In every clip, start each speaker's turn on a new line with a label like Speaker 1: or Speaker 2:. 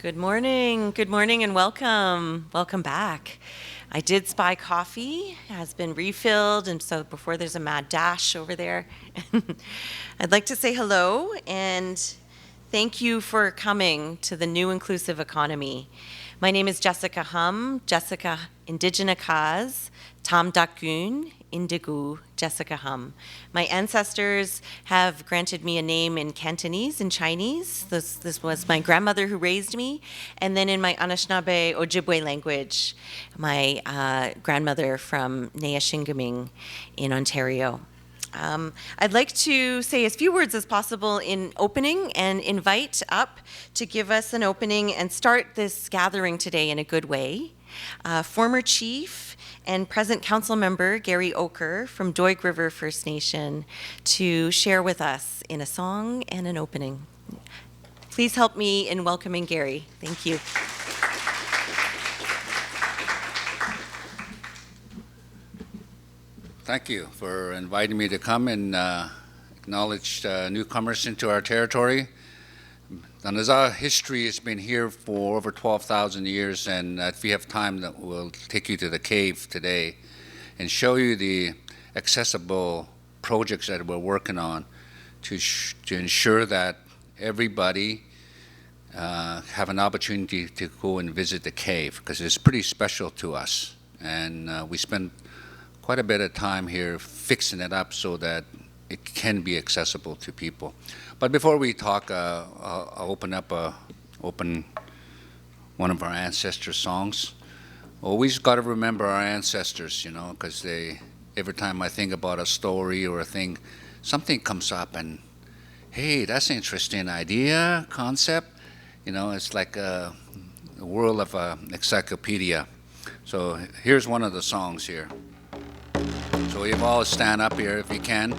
Speaker 1: Good morning, and welcome. Welcome back. I did spy coffee, has been refilled, and so before there's a mad dash over there, I'd like to say hello and thank you for coming to the new Inclusive Economy. My name is Jessica Hum, Jessica Indigena Kaz, Tam Dakun, Indigu, Jessica Hum. My ancestors have granted me a name in Cantonese and Chinese. This was my grandmother who raised me. And then in my Anishinaabe Ojibwe language, my grandmother from Neyashingaming in Ontario. I'd like to say as few words as possible in opening and invite up to give us an opening and start this gathering today in a good way. Former Chief and present council member Gary Oker from Doig River First Nation to share with us in a song and an opening. Please help me in welcoming Gary. Thank you.
Speaker 2: Thank you for inviting me to come and acknowledge newcomers into our territory. The Naza history has been here for over 12,000 years, and if we have time, we'll take you to the cave today and show you the accessible projects that we're working on to ensure that everybody have an opportunity to go and visit the cave, because it's pretty special to us. And we spend quite a bit of time here fixing it up so that it can be accessible to people. But before we talk, I'll open one of our ancestor songs. Always got to remember our ancestors, because every time I think about a story or a thing, something comes up and, hey, that's an interesting idea, concept. It's like a world of encyclopedia. So here's one of the songs here. So you all stand up here if you can.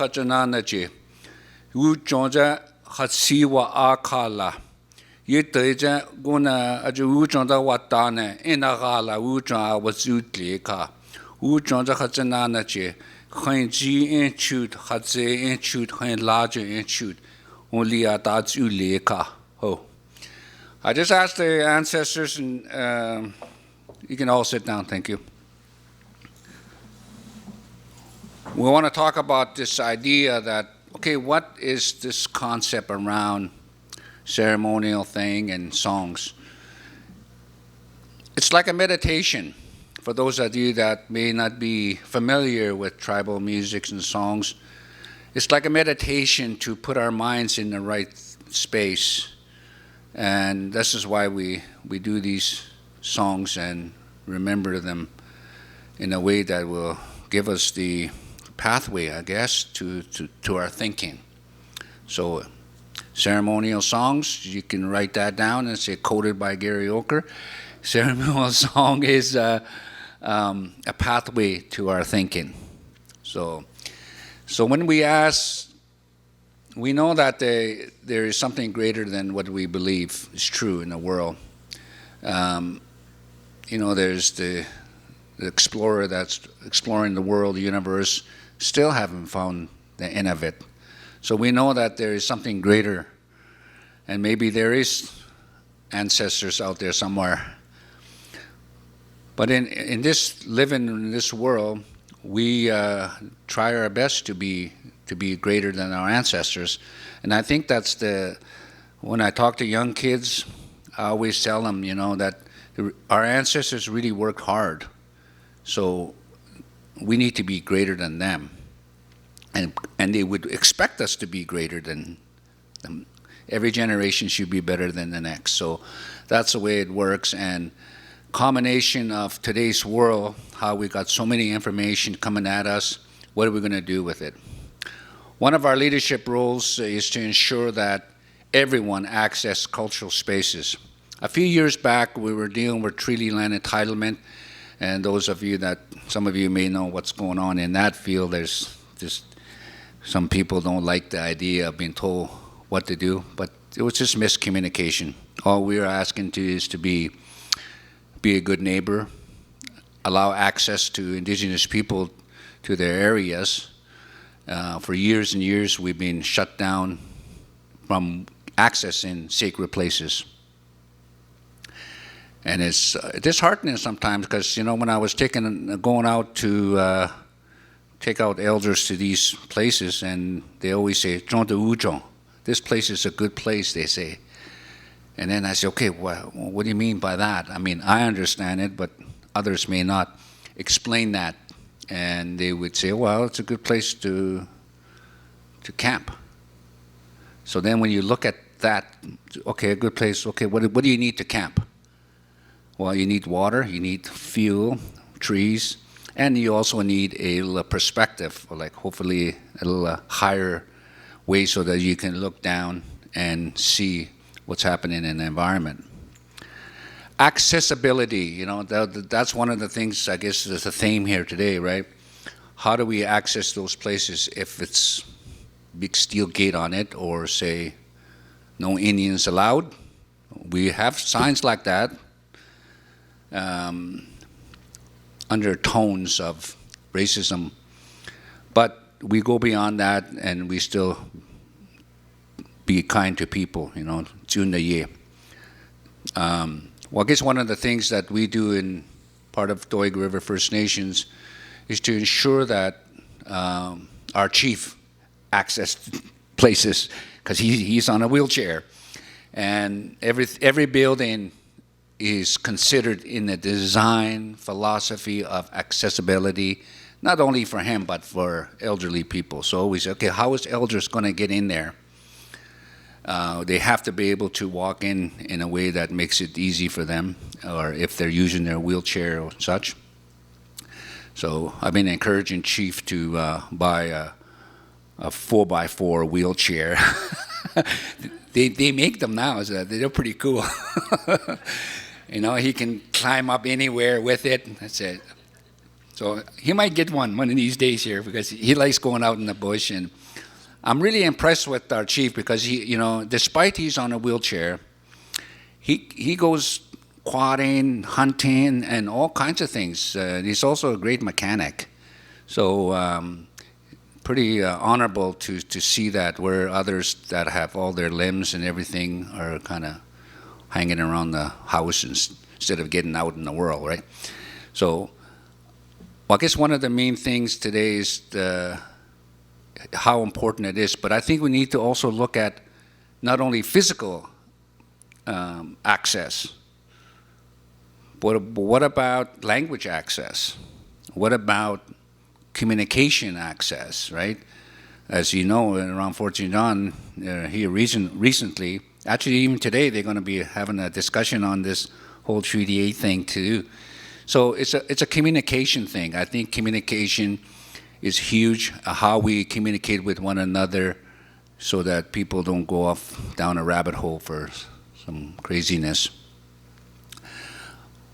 Speaker 2: Jananaji, Ujonja Hatsiwa Akala, Yetaja Guna Ajujonda Watane, Inagala, Ujon was Utlika, Ujonja Hajananaji, Henji Inchute, Hatze Inchute, Hen larger Inchute, only at that's Uleka. Oh. I just asked the ancestors, and you can all sit down, thank you. We want to talk about this idea that, okay, what is this concept around ceremonial thing and songs? It's like a meditation. For those of you that may not be familiar with tribal musics and songs, it's like a meditation to put our minds in the right space. And this is why we do these songs and remember them in a way that will give us the pathway, I guess, to our thinking. So ceremonial songs, you can write that down and say quoted by Gary Oker. Ceremonial song is a pathway to our thinking. So when we ask we know that there is something greater than what we believe is true in the world. Um, there's the explorer that's exploring the world, the universe, still haven't found the end of it. So we know that there is something greater, and maybe there is ancestors out there somewhere. But in this living in this world, we try our best to be greater than our ancestors, and I think that's when I talk to young kids, I always tell them, that our ancestors really worked hard, so we need to be greater than them, and they would expect us to be greater than them. Every generation should be better than the next. So that's the way it works. And combination of today's world, how we got so many information coming at us, what are we going to do with it? One of our leadership roles is to ensure that everyone access cultural spaces. A few years back, we were dealing with treaty land entitlement, and some of you may know what's going on in that field. There's just some people don't like the idea of being told what to do, but it was just miscommunication. All we are asking is to be a good neighbor, allow access to indigenous people to their areas. For years and years, we've been shut down from accessing sacred places. And it's disheartening sometimes because, when I was going out to take out elders to these places, and they always say, "Zhong de wu zhong." This place is a good place, they say. And then I say, okay, what do you mean by that? I mean, I understand it, but others may not. Explain that. And they would say, well, it's a good place to camp. So then when you look at that, okay, a good place, okay, what do you need to camp? Well, you need water, you need fuel, trees, and you also need a little perspective, or like hopefully a little higher way so that you can look down and see what's happening in the environment. Accessibility, that's one of the things, I guess, there's a theme here today, right? How do we access those places if it's big steel gate on it, or say, no Indians allowed? We have signs like that, undertones of racism, but we go beyond that, and we still be kind to people, June the year. Well, I guess one of the things that we do in part of Doig River First Nations is to ensure that our chief access places, because he's on a wheelchair, and every building is considered in the design philosophy of accessibility, not only for him, but for elderly people. So we say, okay, how is elders going to get in there? They have to be able to walk in a way that makes it easy for them, or if they're using their wheelchair or such. So I've been encouraging Chief to buy a 4x4 wheelchair. They make them now, so they're pretty cool. He can climb up anywhere with it. That's it. So he might get one of these days here, because he likes going out in the bush. And I'm really impressed with our chief, because he, despite he's on a wheelchair, he goes quadding, hunting, and all kinds of things. He's also a great mechanic. So pretty honorable to see that, where others that have all their limbs and everything are kind of hanging around the house instead of getting out in the world, right? So I guess one of the main things today is how important it is, but I think we need to also look at not only physical access, but what about language access? What about communication access, right? As you know, around Fort St. John, here recently, actually even today, they're going to be having a discussion on this whole Treaty 8 thing too. So it's a communication thing. I think communication is huge, how we communicate with one another so that people don't go off down a rabbit hole for some craziness.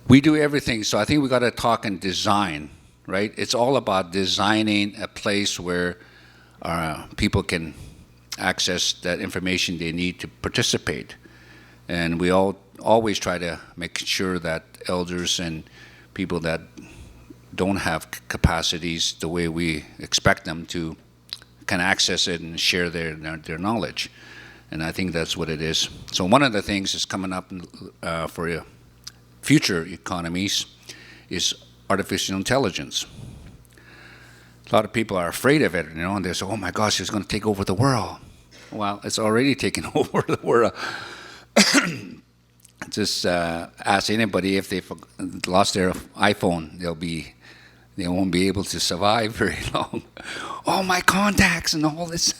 Speaker 2: We do everything, so I think we got to talk and design, right? It's all about designing a place where people can access that information they need to participate. And we all always try to make sure that elders and people that don't have capacities the way we expect them to can access it and share their knowledge. And I think that's what it is. So one of the things that's coming up for future economies is artificial intelligence. A lot of people are afraid of it, and they say, oh my gosh, it's going to take over the world. Well, it's already taken over the world. Just ask anybody if they've lost their iPhone, they won't be able to survive very long. Oh, my contacts and all this.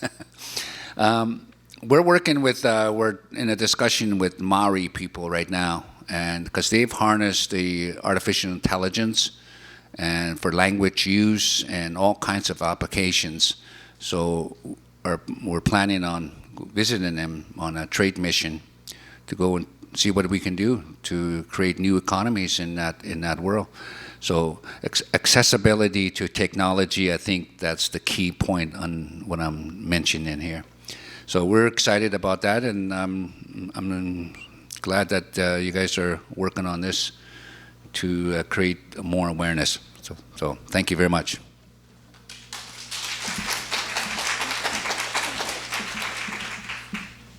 Speaker 2: We're in a discussion with Maori people right now, and because they've harnessed the artificial intelligence and for language use and all kinds of applications. So we're planning on visiting them on a trade mission to go and see what we can do to create new economies in that world. So accessibility to technology, I think that's the key point on what I'm mentioning here. So we're excited about that, and I'm glad that you guys are working on this to create more awareness. So thank you very much.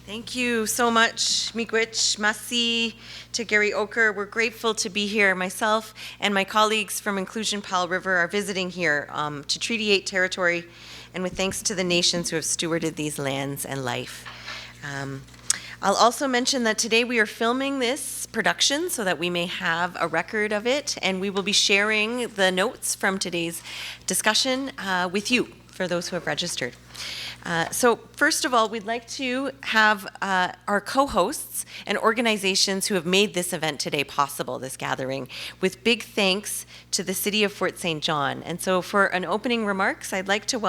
Speaker 1: Thank you so much, Miigwech, Masi, to Gary Oker. We're grateful to be here. Myself and my colleagues from Inclusion Powell River are visiting here to Treaty 8 territory, and with thanks to the nations who have stewarded these lands and life. I'll also mention that today we are filming this production so that we may have a record of it, and we will be sharing the notes from today's discussion with you, for those who have registered. So first of all, we'd like to have our co-hosts and organizations who have made this event today possible, this gathering, with big thanks to the City of Fort St. John. And so for an opening remarks, I'd like to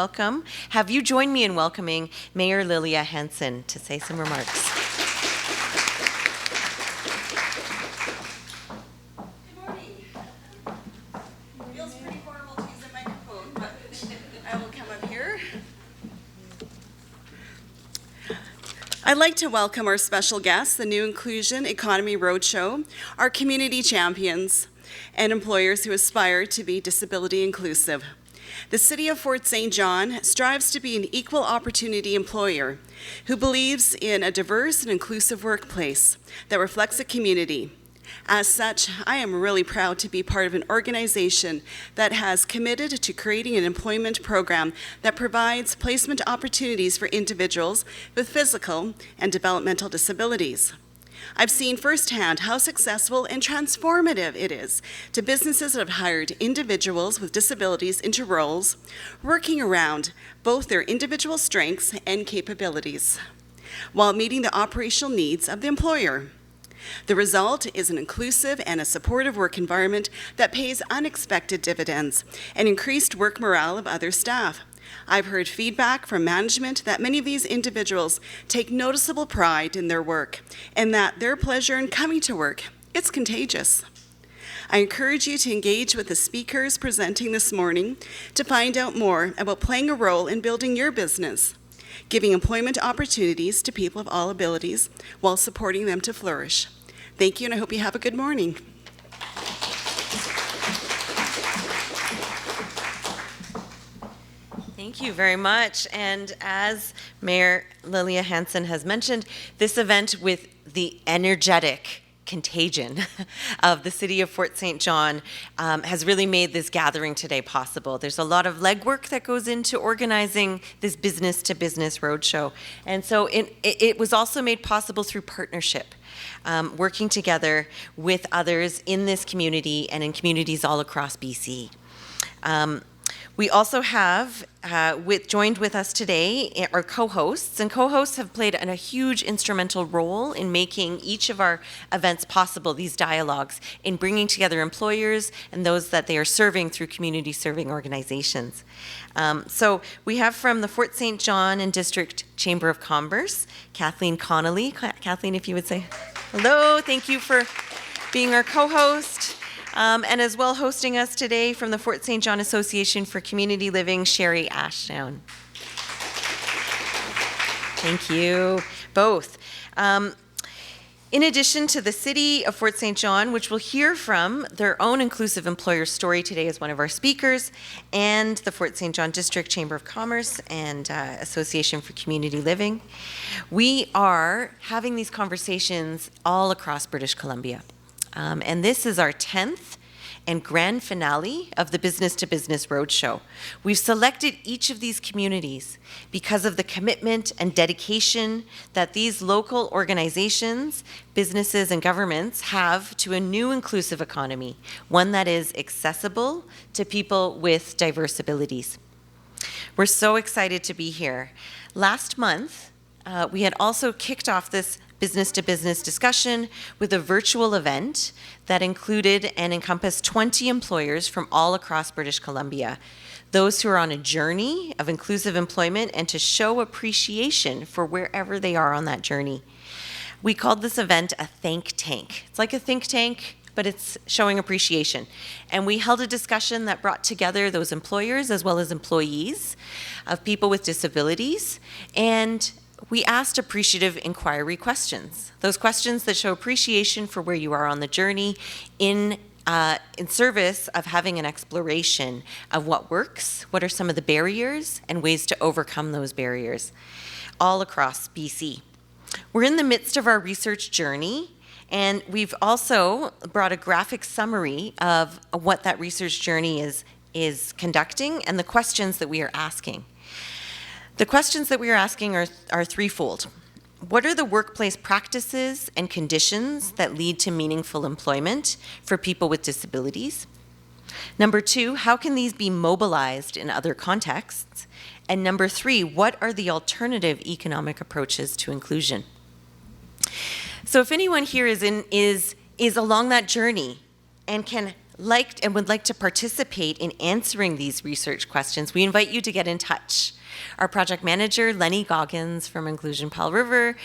Speaker 1: have you join me in welcoming Mayor Lilia Hansen to say some remarks.
Speaker 3: Good morning. Feels pretty horrible to use a microphone, but I will come up here. I'd like to welcome our special guests, the new Inclusive Economy Roadshow, our community champions, and employers who aspire to be disability inclusive. The City of Fort St. John strives to be an equal opportunity employer who believes in a diverse and inclusive workplace that reflects a community. As such, I am really proud to be part of an organization that has committed to creating an employment program that provides placement opportunities for individuals with physical and developmental disabilities. I've seen firsthand how successful and transformative it is to businesses that have hired individuals with disabilities into roles, working around both their individual strengths and capabilities, while meeting the operational needs of the employer. The result is an inclusive and a supportive work environment that pays unexpected dividends and increased work morale of other staff. I've heard feedback from management that many of these individuals take noticeable pride in their work and that their pleasure in coming to work, it's contagious. I encourage you to engage with the speakers presenting this morning to find out more about playing a role in building your business, giving employment opportunities to people of all abilities while supporting them to flourish. Thank you, and I hope you have a good morning.
Speaker 1: Thank you very much. And as Mayor Lilia Hansen has mentioned, this event with the energetic contagion of the City of Fort St. John has really made this gathering today possible. There's a lot of legwork that goes into organizing this business-to-business roadshow. And so it was also made possible through partnership, working together with others in this community and in communities all across BC. We also have joined with us today our co-hosts, and co-hosts have played a huge instrumental role in making each of our events possible, these dialogues, in bringing together employers and those that they are serving through community serving organizations. So we have from the Fort St. John and District Chamber of Commerce, Kathleen Connolly. Kathleen, if you would say hello, thank you for being our co-host. And as well hosting us today from the Fort St. John Association for Community Living, Sherry Ashdown. Thank you, both. In addition to the City of Fort St. John, which we'll hear from their own inclusive employer story today as one of our speakers, and the Fort St. John District Chamber of Commerce and Association for Community Living, we are having these conversations all across British Columbia. And this is our 10th and grand finale of the Business to Business Roadshow. We've selected each of these communities because of the commitment and dedication that these local organizations, businesses, and governments have to a new inclusive economy, one that is accessible to people with diverse abilities. We're so excited to be here. Last month, we had also kicked off this business to business discussion with a virtual event that included and encompassed 20 employers from all across British Columbia, those who are on a journey of inclusive employment and to show appreciation for wherever they are on that journey. We called this event a think tank. It's like a think tank, but it's showing appreciation. And we held a discussion that brought together those employers as well as employees of people with disabilities, and we asked appreciative inquiry questions, those questions that show appreciation for where you are on the journey in service of having an exploration of what works, what are some of the barriers, and ways to overcome those barriers all across BC. We're in the midst of our research journey, and we've also brought a graphic summary of what that research journey is conducting and the questions that we are asking. The questions that we are asking are threefold. What are the workplace practices and conditions that lead to meaningful employment for people with disabilities? Number two, how can these be mobilized in other contexts? And number three, what are the alternative economic approaches to inclusion? So if anyone here is along that journey and would like to participate in answering these research questions, we invite you to get in touch. Our project manager, Lenny Goggins from Inclusion Pal River,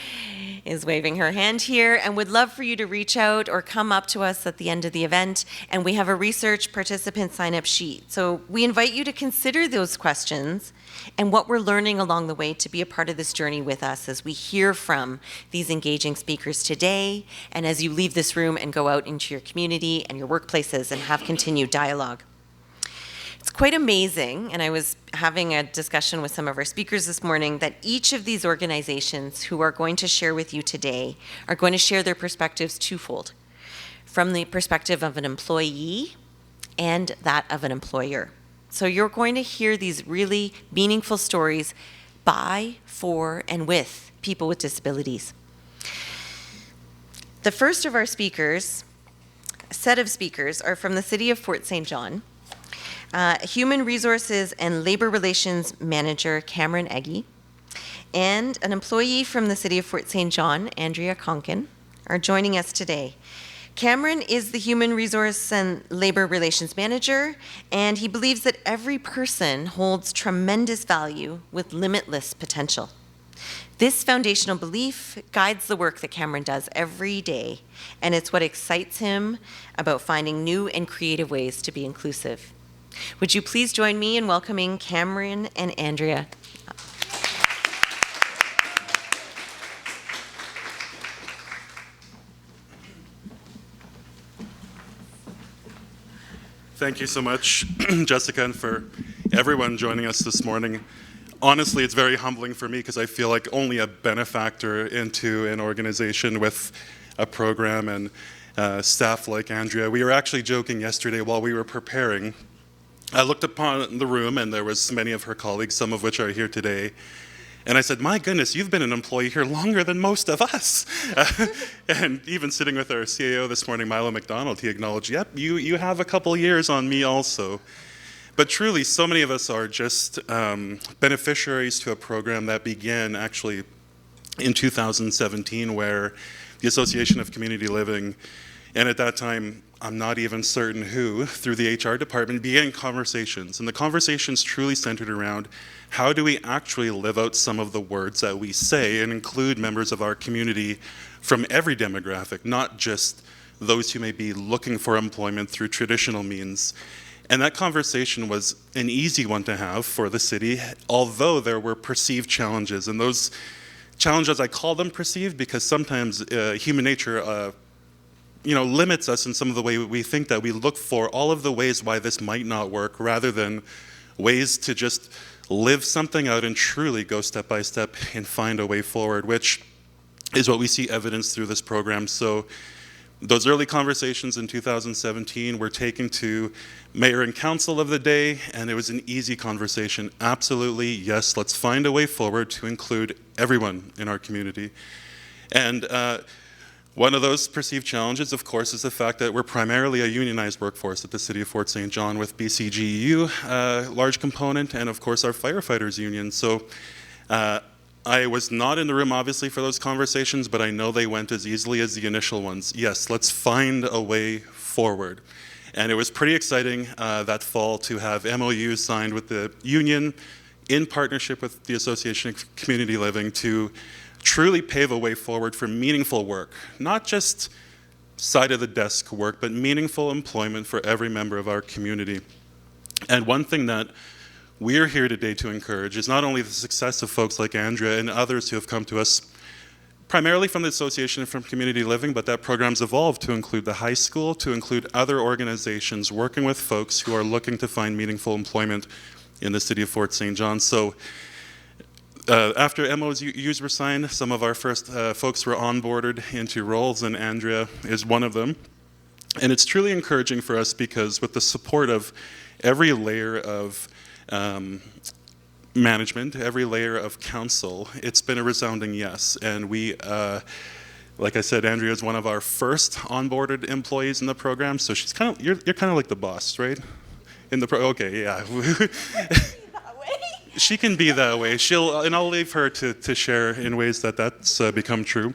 Speaker 1: is waving her hand here and would love for you to reach out or come up to us at the end of the event. And we have a research participant sign-up sheet. So we invite you to consider those questions and what we're learning along the way to be a part of this journey with us as we hear from these engaging speakers today and as you leave this room and go out into your community and your workplaces and have continued dialogue. It's quite amazing, and I was having a discussion with some of our speakers this morning, that each of these organizations who are going to share with you today are going to share their perspectives twofold, from the perspective of an employee and that of an employer. So you're going to hear these really meaningful stories by, for, and with people with disabilities. The first of our speakers, a set of speakers, are from the City of Fort St. John. Human Resources and Labor Relations Manager Cameron Eggy, and an employee from the City of Fort St. John, Andrea Conkin, are joining us today. Cameron is the Human Resource and Labor Relations Manager, and he believes that every person holds tremendous value with limitless potential. This foundational belief guides the work that Cameron does every day, and it's what excites him about finding new and creative ways to be inclusive. Would you please join me in welcoming Cameron and Andrea?
Speaker 4: Thank you so much, Jessica, and for everyone joining us this morning. Honestly, it's very humbling for me because I feel like only a benefactor into an organization with a program and staff like Andrea. We were actually joking yesterday while we were preparing. I looked upon the room and there was many of her colleagues, some of which are here today. And I said, my goodness, you've been an employee here longer than most of us. And even sitting with our CAO this morning, Milo McDonald, he acknowledged, yep, you have a couple years on me also. But truly, so many of us are just beneficiaries to a program that began actually in 2017, where the Association of Community Living, and at that time, I'm not even certain who, through the HR department, began conversations. And the conversations truly centered around how do we actually live out some of the words that we say and include members of our community from every demographic, not just those who may be looking for employment through traditional means. And that conversation was an easy one to have for the city, although there were perceived challenges. And those challenges, I call them perceived, because sometimes human nature limits us in some of the way we think, that we look for all of the ways why this might not work, rather than ways to just live something out and truly go step by step and find a way forward, which is what we see evidenced through this program. So those early conversations in 2017 were taken to mayor and council of the day, and it was an easy conversation. Absolutely, yes, let's find a way forward to include everyone in our community. And one of those perceived challenges, of course, is the fact that we're primarily a unionized workforce at the City of Fort St. John, with BCGEU, a large component, and of course our firefighters union. So I was not in the room, obviously, for those conversations, but I know they went as easily as the initial ones. Yes, let's find a way forward. And it was pretty exciting that fall to have MOUs signed with the union in partnership with the Association of Community Living to truly pave a way forward for meaningful work. Not just side-of-the-desk work, but meaningful employment for every member of our community. And one thing that we're here today to encourage is not only the success of folks like Andrea and others who have come to us primarily from the Association and from Community Living, but that program's evolved to include the high school, to include other organizations working with folks who are looking to find meaningful employment in the City of Fort St. John. So after MOUs were signed, some of our first folks were onboarded into roles, and Andrea is one of them. And it's truly encouraging for us because with the support of every layer of management, every layer of council, it's been a resounding yes. And we, like I said, Andrea is one of our first onboarded employees in the program, so she's kind of, you're kind of like the boss, right? In the okay, yeah. She can be that way. And I'll leave her to share in ways that that's become true.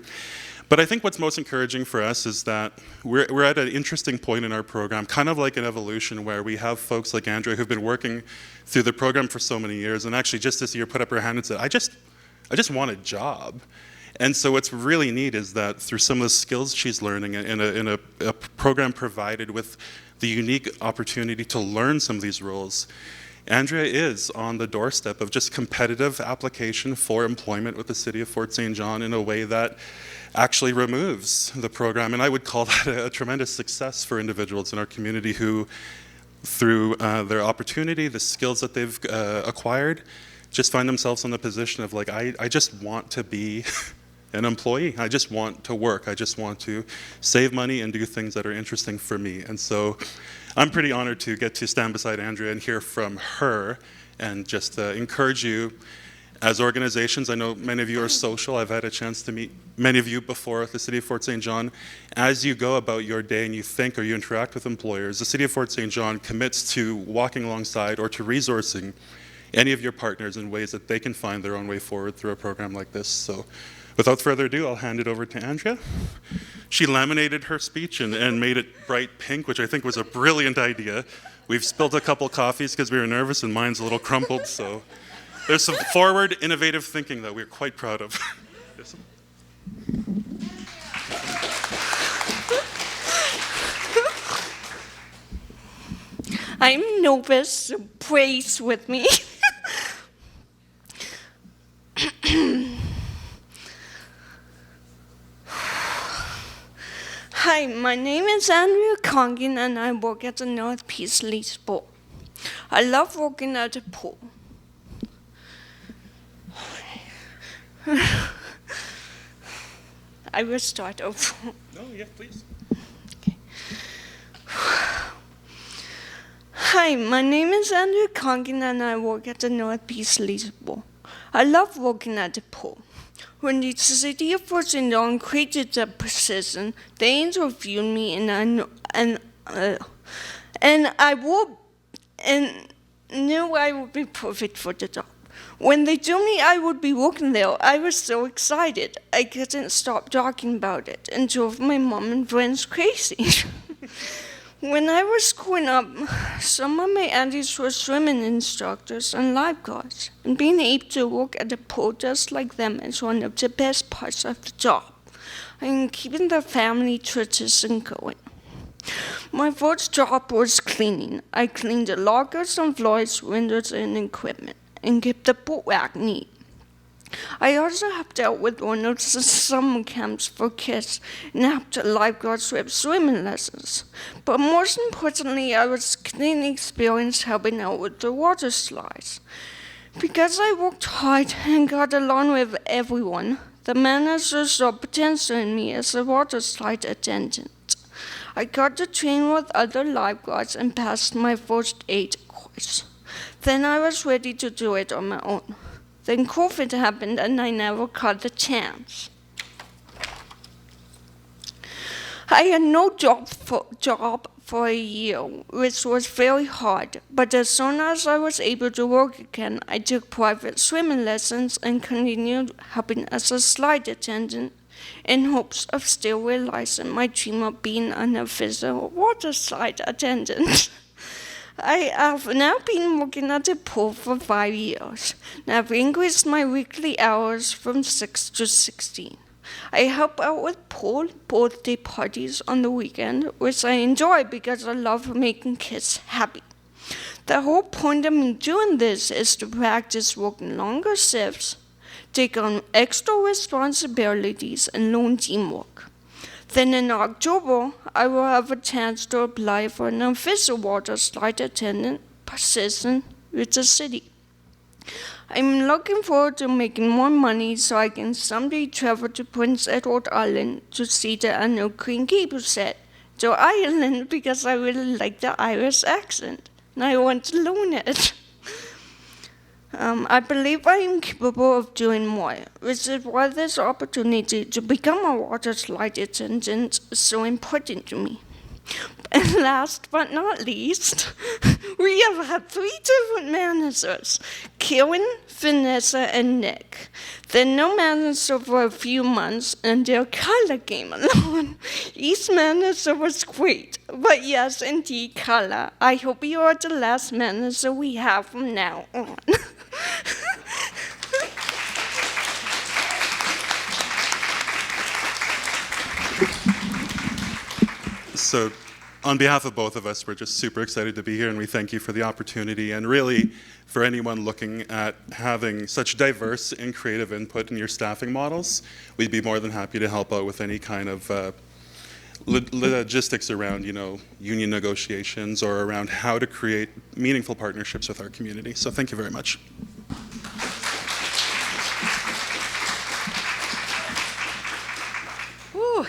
Speaker 4: But I think what's most encouraging for us is that we're at an interesting point in our program, kind of like an evolution, where we have folks like Andrea who've been working through the program for so many years, and actually just this year put up her hand and said, I just want a job. And so what's really neat is that through some of the skills she's learning in a program provided with the unique opportunity to learn some of these roles, Andrea is on the doorstep of just competitive application for employment with the City of Fort St. John in a way that actually removes the program. And I would call that a tremendous success for individuals in our community who, through their opportunity, the skills that they've acquired, just find themselves in the position of like, I just want to be an employee. I just want to work. I just want to save money and do things that are interesting for me. And so I'm pretty honored to get to stand beside Andrea and hear from her and just encourage you as organizations. I know many of you are social. I've had a chance to meet many of you before at the City of Fort St. John. As you go about your day and you think or you interact with employers, the City of Fort St. John commits to walking alongside or to resourcing any of your partners in ways that they can find their own way forward through a program like this. So without further ado, I'll hand it over to Andrea. She laminated her speech and made it bright pink, which I think was a brilliant idea. We've spilled a couple coffees because we were nervous and mine's a little crumpled, so there's some forward, innovative thinking that we're quite proud of. Yes.
Speaker 5: I'm nervous, so praise with me. Hi, my name is Andrea Congan and I work at the North Peace Lease Board. I love working at the pool. I will start over.
Speaker 4: No, yeah, please.
Speaker 5: Okay. Hi, my name is Andrea Congan and I work at the North Peace Lease Board. I love working at the pool. When the City of Fort St. John created the position, they interviewed me and I knew I would be perfect for the job. When they told me I would be working there, I was so excited. I couldn't stop talking about it and drove my mom and friends crazy. When I was growing up, some of my aunties were swimming instructors and lifeguards, and being able to work at a pool just like them is one of the best parts of the job, and keeping the family tradition going. My first job was cleaning. I cleaned the lockers and floors, windows, and equipment, and kept the pool rack neat. I also helped out with one of the summer camps for kids and helped lifeguards with swimming lessons. But most importantly, I was getting experience helping out with the water slides. Because I worked hard and got along with everyone, the manager saw potential in me as a water slide attendant. I got to train with other lifeguards and passed my first aid course. Then I was ready to do it on my own. Then COVID happened and I never got the chance. I had no job for a year, which was very hard. But as soon as I was able to work again, I took private swimming lessons and continued helping as a slide attendant in hopes of still realizing my dream of being an official water slide attendant. I have now been working at the pool for 5 years, and I've increased my weekly hours from 6 to 16. I help out with pool birthday parties on the weekend, which I enjoy because I love making kids happy. The whole point of me doing this is to practice working longer shifts, take on extra responsibilities, and learn teamwork. Then in October, I will have a chance to apply for an official water slide attendant position with the city. I'm looking forward to making more money so I can someday travel to Prince Edward Island to see the annual Queen Cable set to Ireland because I really like the Irish accent and I want to learn it. I believe I am capable of doing more, which is why this opportunity to become a water slide attendant is so important to me. And last but not least, we have had 3 different managers, Karen, Vanessa, and Nick. Then no manager for a few months until Carla came along. Each manager was great, but yes, indeed, Carla, I hope you are the last manager we have from now on.
Speaker 4: So on behalf of both of us, we're just super excited to be here, and we thank you for the opportunity. And really, for anyone looking at having such diverse and creative input in your staffing models, we'd be more than happy to help out with any kind of logistics around, union negotiations or around how to create meaningful partnerships with our community. So thank you very much.
Speaker 1: Woo.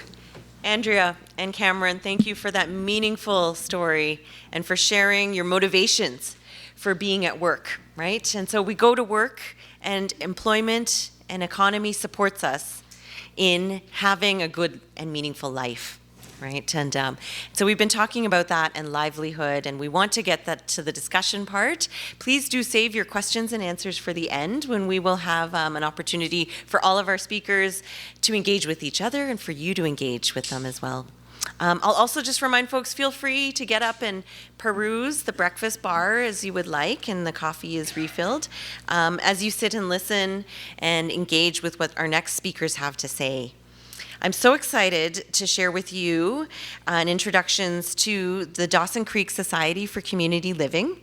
Speaker 1: Andrea and Cameron, thank you for that meaningful story and for sharing your motivations for being at work, right? And so we go to work and employment and economy supports us in having a good and meaningful life, right? And so we've been talking about that and livelihood, and we want to get that to the discussion part. Please do save your questions and answers for the end when we will have an opportunity for all of our speakers to engage with each other and for you to engage with them as well. I'll also just remind folks, feel free to get up and peruse the breakfast bar as you would like, and the coffee is refilled, as you sit and listen and engage with what our next speakers have to say. I'm so excited to share with you introductions to the Dawson Creek Society for Community Living.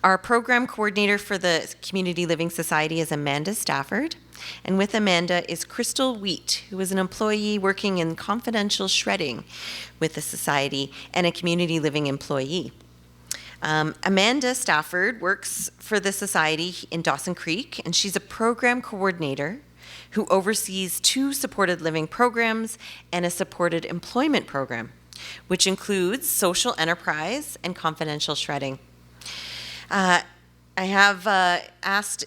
Speaker 1: Our program coordinator for the Community Living Society is Amanda Stafford. And with Amanda is Crystal Wheat, who is an employee working in confidential shredding with the Society and a community living employee. Amanda Stafford works for the Society in Dawson Creek, and she's a program coordinator who oversees 2 supported living programs and a supported employment program, which includes social enterprise and confidential shredding. I have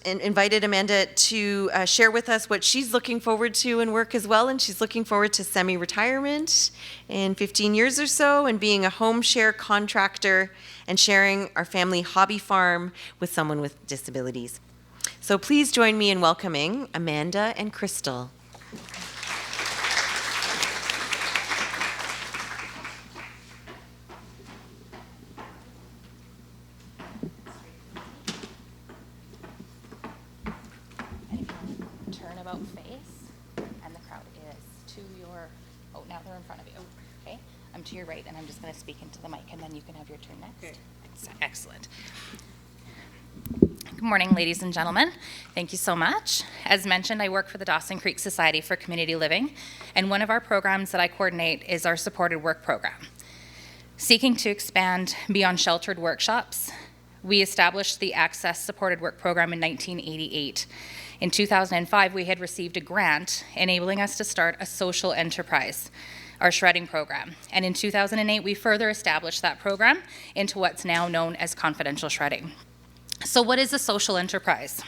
Speaker 1: invited Amanda to share with us what she's looking forward to in work as well, and she's looking forward to semi-retirement in 15 years or so and being a home share contractor and sharing our family hobby farm with someone with disabilities. So please join me in welcoming Amanda and Crystal.
Speaker 6: Turnabout face, and the crowd is to your, oh, now they're in front of you. Okay, I'm to your right, and I'm just going to speak into the mic, and then you can have your turn next.
Speaker 1: Excellent.
Speaker 6: Good morning, ladies and gentlemen. Thank you so much. As mentioned, I work for the Dawson Creek Society for Community Living, and one of our programs that I coordinate is our supported work program. Seeking to expand beyond sheltered workshops, we established the Access Supported Work Program in 1988. In 2005, we had received a grant enabling us to start a social enterprise, our shredding program. And in 2008, we further established that program into what's now known as confidential shredding. So what is a social enterprise?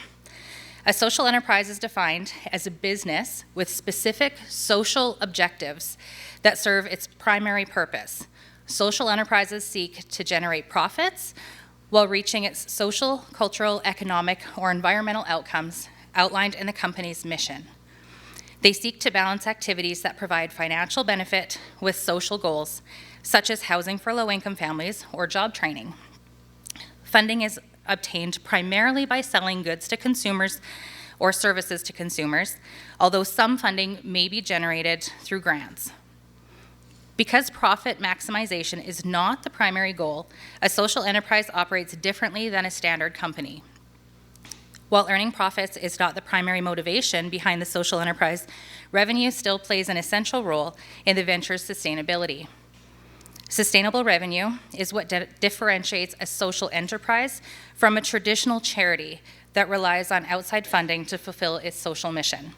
Speaker 6: A social enterprise is defined as a business with specific social objectives that serve its primary purpose. Social enterprises seek to generate profits while reaching its social, cultural, economic, or environmental outcomes outlined in the company's mission. They seek to balance activities that provide financial benefit with social goals, such as housing for low-income families or job training. Funding is obtained primarily by selling goods to consumers or services to consumers, although some funding may be generated through grants. Because profit maximization is not the primary goal, a social enterprise operates differently than a standard company. While earning profits is not the primary motivation behind the social enterprise, revenue still plays an essential role in the venture's sustainability. Sustainable revenue is what differentiates a social enterprise from a traditional charity that relies on outside funding to fulfill its social mission.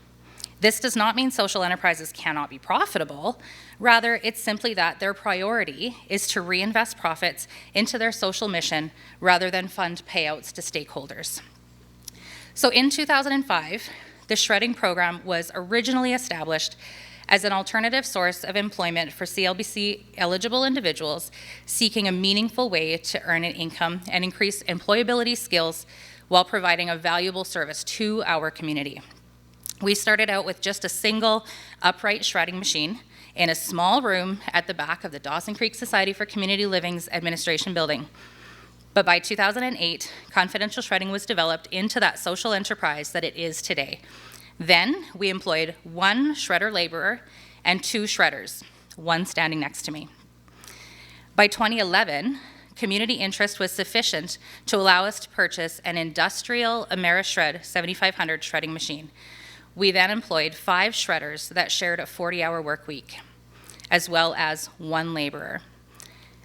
Speaker 6: This does not mean social enterprises cannot be profitable. Rather, it's simply that their priority is to reinvest profits into their social mission rather than fund payouts to stakeholders. So in 2005, the shredding program was originally established as an alternative source of employment for CLBC-eligible individuals seeking a meaningful way to earn an income and increase employability skills while providing a valuable service to our community. We started out with just a single upright shredding machine in a small room at the back of the Dawson Creek Society for Community Living's administration building. But by 2008, confidential shredding was developed into that social enterprise that it is today. Then we employed one shredder laborer and two shredders, one standing next to me. By 2011, community interest was sufficient to allow us to purchase an industrial AmeriShred 7500 shredding machine. We then employed 5 shredders that shared a 40-hour work week, as well as one laborer.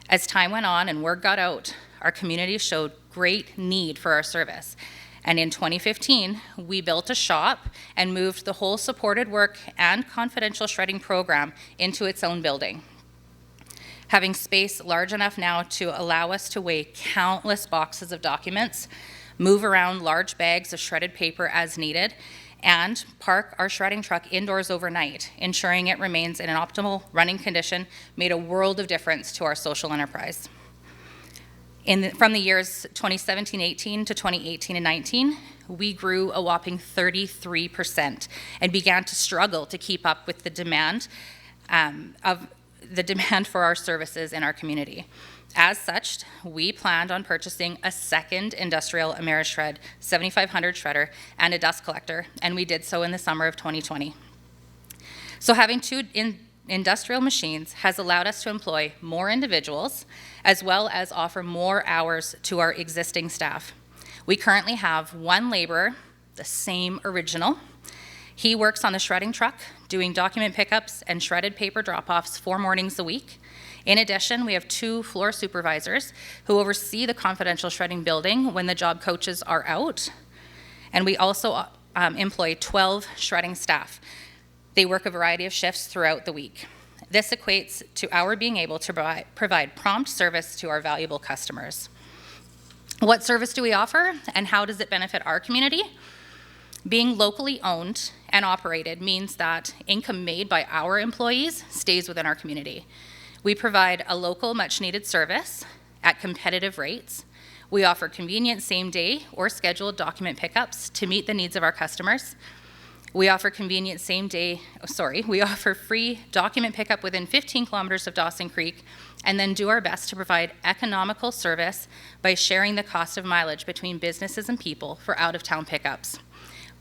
Speaker 6: As time went on and word got out, our community showed great need for our service. And in 2015, we built a shop and moved the whole supported work and confidential shredding program into its own building. Having space large enough now to allow us to weigh countless boxes of documents, move around large bags of shredded paper as needed, and park our shredding truck indoors overnight, ensuring it remains in an optimal running condition, made a world of difference to our social enterprise. From the years 2017-18 to 2018-19, we grew a whopping 33% and began to struggle to keep up with the demand for our services in our community. As such, we planned on purchasing a second industrial AmeriShred 7500 shredder and a dust collector, and we did so in the summer of 2020. So having two industrial machines has allowed us to employ more individuals, as well as offer more hours to our existing staff. We currently have one laborer, the same original. He works on the shredding truck, doing document pickups and shredded paper drop-offs 4 mornings a week. In addition, we have 2 floor supervisors who oversee the confidential shredding building when the job coaches are out. And we also employ 12 shredding staff. They work a variety of shifts throughout the week. This equates to our being able to provide prompt service to our valuable customers. What service do we offer, and how does it benefit our community? Being locally owned and operated means that income made by our employees stays within our community. We provide a local, much-needed service at competitive rates. We offer convenient same-day or scheduled document pickups to meet the needs of our customers. We offer we offer free document pickup within 15 kilometers of Dawson Creek, and then do our best to provide economical service by sharing the cost of mileage between businesses and people for out-of-town pickups.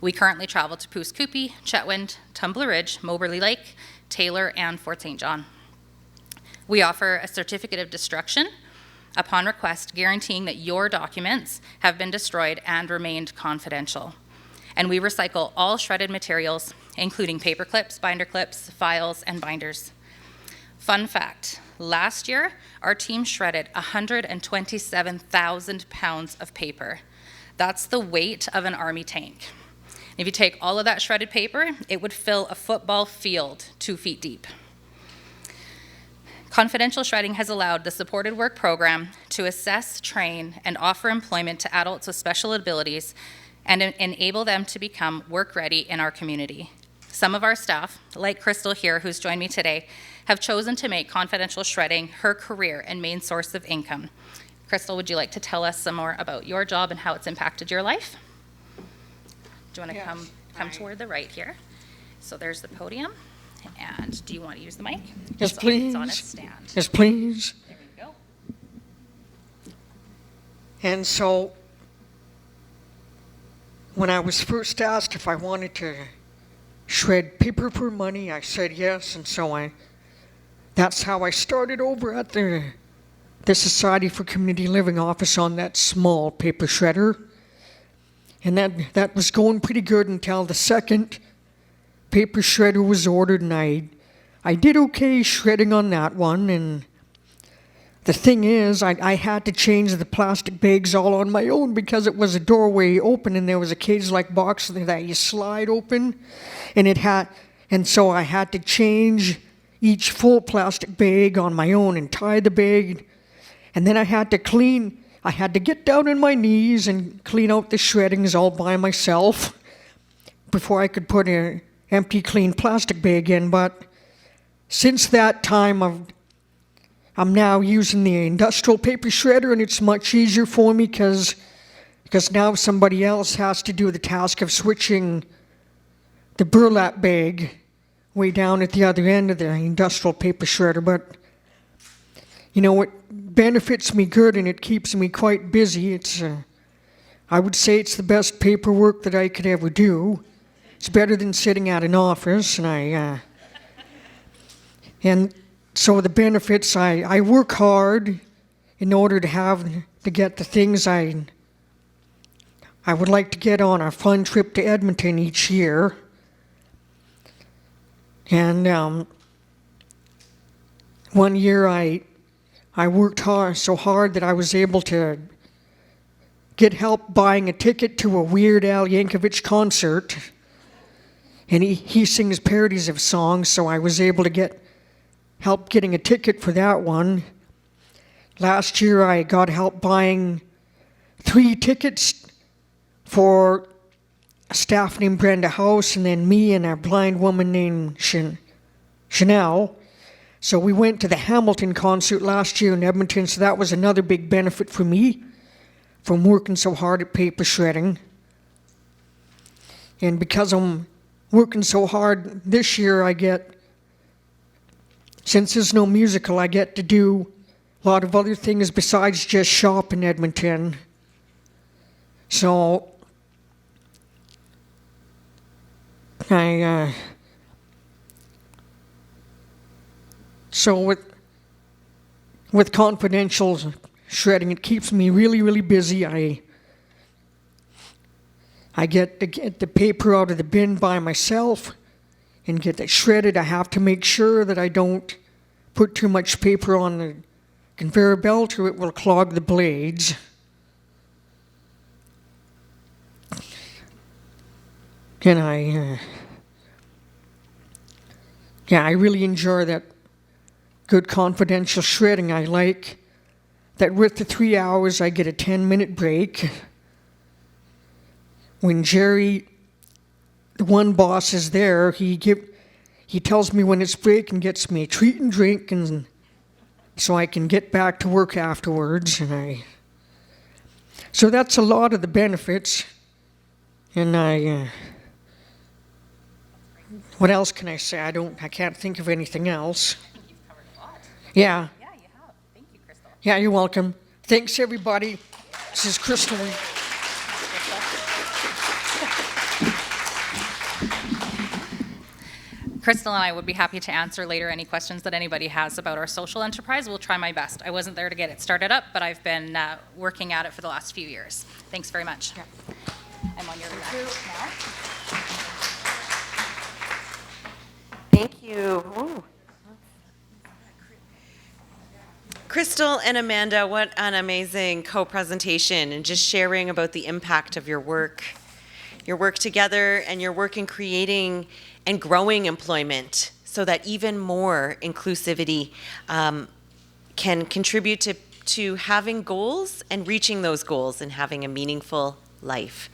Speaker 6: We currently travel to Pouce Coupe, Chetwynd, Tumbler Ridge, Moberly Lake, Taylor, and Fort St. John. We offer a certificate of destruction upon request, guaranteeing that your documents have been destroyed and remained confidential. And we recycle all shredded materials, including paper clips, binder clips, files, and binders. Fun fact, last year, our team shredded 127,000 pounds of paper. That's the weight of an army tank. If you take all of that shredded paper, it would fill a football field 2 feet deep. Confidential shredding has allowed the supported work program to assess, train, and offer employment to adults with special abilities and enable them to become work-ready in our community. Some of our staff, like Crystal here, who's joined me today, have chosen to make confidential shredding her career and main source of income. Crystal, would you like to tell us some more about your job and how it's impacted your life? Do you want to come toward the right here? So there's the podium. And do you want to use the mic?
Speaker 7: Yes, please.
Speaker 6: It's on its stand.
Speaker 7: Yes, please.
Speaker 6: There you go.
Speaker 7: And so, when I was first asked if I wanted to shred paper for money, I said yes, and so that's how I started over at the Society for Community Living office on that small paper shredder. And that was going pretty good until the second paper shredder was ordered, and I did okay shredding on that one. And the thing is, I had to change the plastic bags all on my own because it was a doorway open and there was a cage-like box that you slide open, and so I had to change each full plastic bag on my own and tie the bag, and then I had to get down on my knees and clean out the shreddings all by myself before I could put an empty, clean plastic bag in. But since that time, I'm now using the industrial paper shredder, and it's much easier for me because now somebody else has to do the task of switching the burlap bag way down at the other end of the industrial paper shredder. But it benefits me good, and it keeps me quite busy. I would say it's the best paperwork that I could ever do. It's better than sitting at an office, and so the benefits, I work hard in order to get the things I would like to get on a fun trip to Edmonton each year. And one year I worked so hard that I was able to get help buying a ticket to a Weird Al Yankovic concert. And he sings parodies of songs, so I was able to get help getting a ticket for that one. Last year I got help buying 3 tickets for a staff named Brenda House, and then me and a blind woman named Chanel. So we went to the Hamilton concert last year in Edmonton, so that was another big benefit for me from working so hard at paper shredding. And because I'm working so hard this year, since there's no musical, I get to do a lot of other things besides just shop in Edmonton. So with confidential shredding, it keeps me really, really busy. I get to get the paper out of the bin by myself and get it shredded. I have to make sure that I don't put too much paper on the conveyor belt or it will clog the blades. And I really enjoy that good confidential shredding. I like that with the 3 hours I get a 10-minute break. When Jerry, the one boss, is there, he tells me when it's break and gets me a treat and drink, and so I can get back to work afterwards. So that's a lot of the benefits. And what else can I say? I can't think of anything else.
Speaker 6: I think you've covered a lot.
Speaker 7: Yeah.
Speaker 6: Yeah, you have. Thank you, Crystal.
Speaker 7: Yeah, you're welcome. Thanks, everybody. This is Crystal.
Speaker 6: Crystal and I would be happy to answer later any questions that anybody has about our social enterprise. We'll try my best. I wasn't there to get it started up, but I've been working at it for the last few years. Thanks very much. Yeah. I'm on your left now.
Speaker 1: Thank you. Ooh. Crystal and Amanda, what an amazing co-presentation, and just sharing about the impact of your work together, and your work in creating and growing employment so that even more inclusivity can contribute to having goals and reaching those goals and having a meaningful life.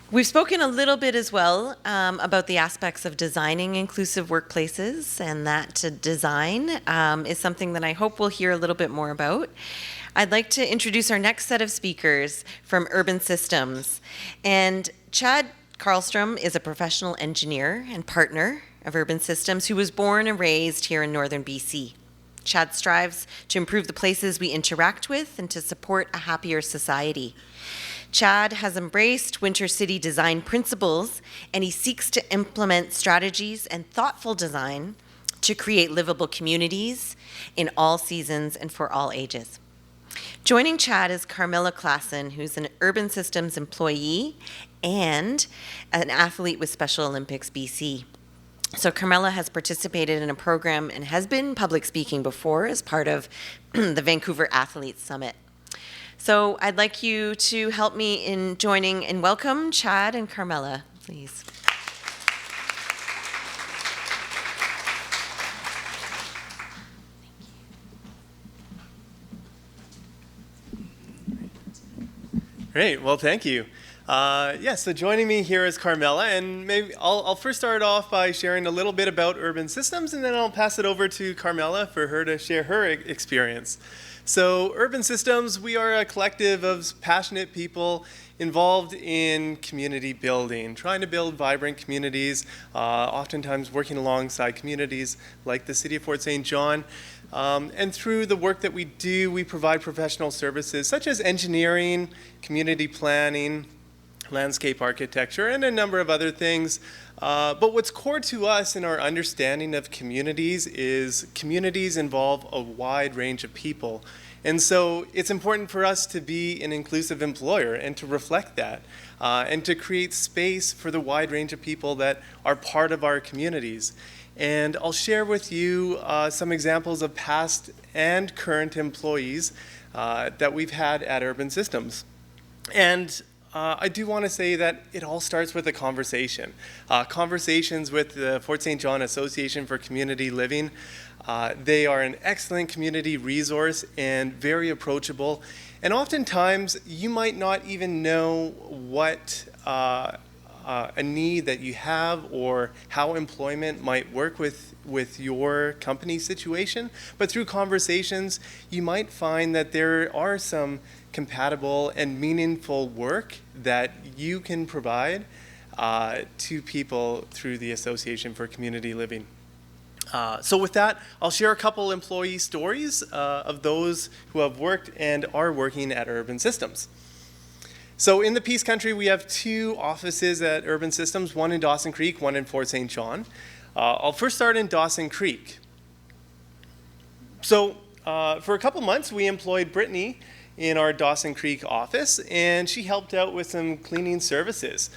Speaker 1: We've spoken a little bit as well about the aspects of designing inclusive workplaces, and that design is something that I hope we'll hear a little bit more about. I'd like to introduce our next set of speakers from Urban Systems. And Chad Karlstrom is a professional engineer and partner of Urban Systems who was born and raised here in northern BC. Chad strives to improve the places we interact with and to support a happier society. Chad has embraced Winter City design principles, and he seeks to implement strategies and thoughtful design to create livable communities in all seasons and for all ages. Joining Chad is Carmela Klassen, who's an Urban Systems employee and an athlete with Special Olympics BC. So Carmela has participated in a program and has been public speaking before as part of the Vancouver Athletes Summit. So I'd like you to help me in joining and welcome Chad and Carmela, please.
Speaker 8: Great, well, thank you. So joining me here is Carmela, and maybe I'll first start off by sharing a little bit about Urban Systems, and then I'll pass it over to Carmela for her to share her experience. So Urban Systems, we are a collective of passionate people involved in community building, trying to build vibrant communities, oftentimes working alongside communities like the City of Fort St. John. And through the work that we do, we provide professional services such as engineering, community planning, landscape architecture, and a number of other things. But what's core to us in our understanding of communities is communities involve a wide range of people. And so it's important for us to be an inclusive employer and to reflect that and to create space for the wide range of people that are part of our communities. And I'll share with you some examples of past and current employees that we've had at Urban Systems. And I do want to say that it all starts with a conversation. Conversations with the Fort St. John Association for Community Living. They are an excellent community resource and very approachable. And oftentimes, you might not even know what a need that you have or how employment might work with your company situation. But through conversations, you might find that there are some compatible and meaningful work that you can provide to people through the Association for Community Living. So with that, I'll share a couple employee stories of those who have worked and are working at Urban Systems. So in the Peace Country, we have two offices at Urban Systems, one in Dawson Creek, one in Fort St. John. I'll first start in Dawson Creek. So for a couple months, we employed Brittany in our Dawson Creek office, and she helped out with some cleaning services.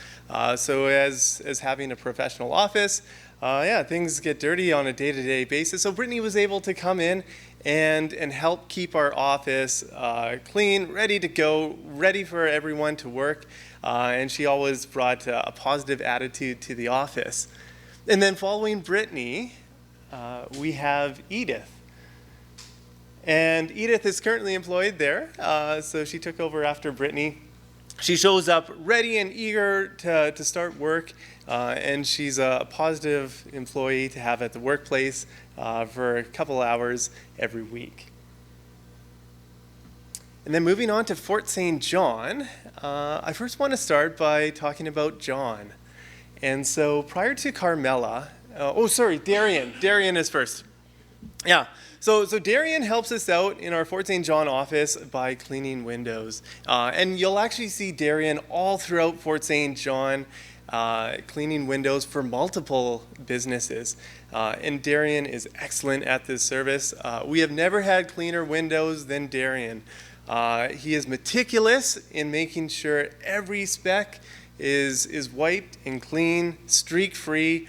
Speaker 8: So as having a professional office, things get dirty on a day-to-day basis. So Brittany was able to come in and help keep our office clean, ready to go, ready for everyone to work. And she always brought a positive attitude to the office. And then following Brittany, we have Edith. And Edith is currently employed there, so she took over after Brittany. She shows up ready and eager to start work, and she's a positive employee to have at the workplace for a couple hours every week. And then moving on to Fort St. John, I first want to start by talking about John. And so prior to Carmela, Darian is first. Yeah. So Darian helps us out in our Fort St. John office by cleaning windows. And you'll actually see Darian all throughout Fort St. John cleaning windows for multiple businesses. And Darian is excellent at this service. We have never had cleaner windows than Darian. He is meticulous in making sure every speck is wiped and clean, streak-free.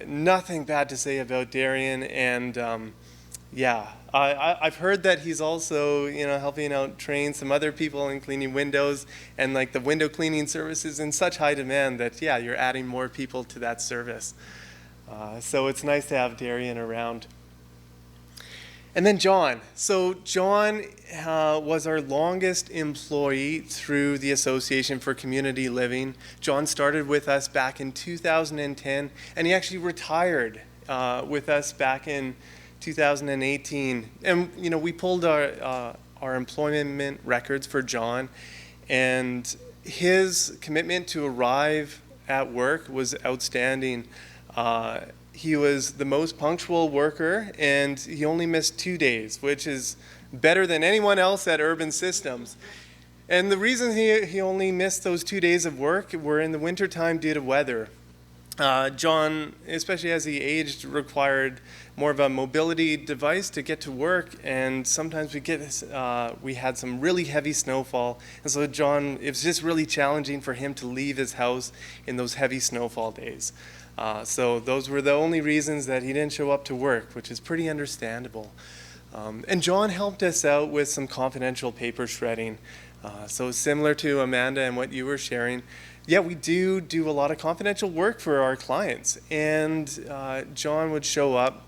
Speaker 8: Nothing bad to say about Darian, and yeah, I've heard that he's also, helping out train some other people in cleaning windows, and like the window cleaning service is in such high demand that, yeah, you're adding more people to that service. So it's nice to have Darian around. And then John. So John was our longest employee through the Association for Community Living. John started with us back in 2010, and he actually retired with us back in 2018. And we pulled our employment records for John, and his commitment to arrive at work was outstanding. He was the most punctual worker, and he only missed 2 days, which is better than anyone else at Urban Systems. And the reason he only missed those 2 days of work were in the wintertime due to weather. John, especially as he aged, required more of a mobility device to get to work, and sometimes we had some really heavy snowfall, and so John, it was just really challenging for him to leave his house in those heavy snowfall days. So those were the only reasons that he didn't show up to work, which is pretty understandable. And John helped us out with some confidential paper shredding. So similar to Amanda and what you were sharing, yeah, we do a lot of confidential work for our clients. And John would show up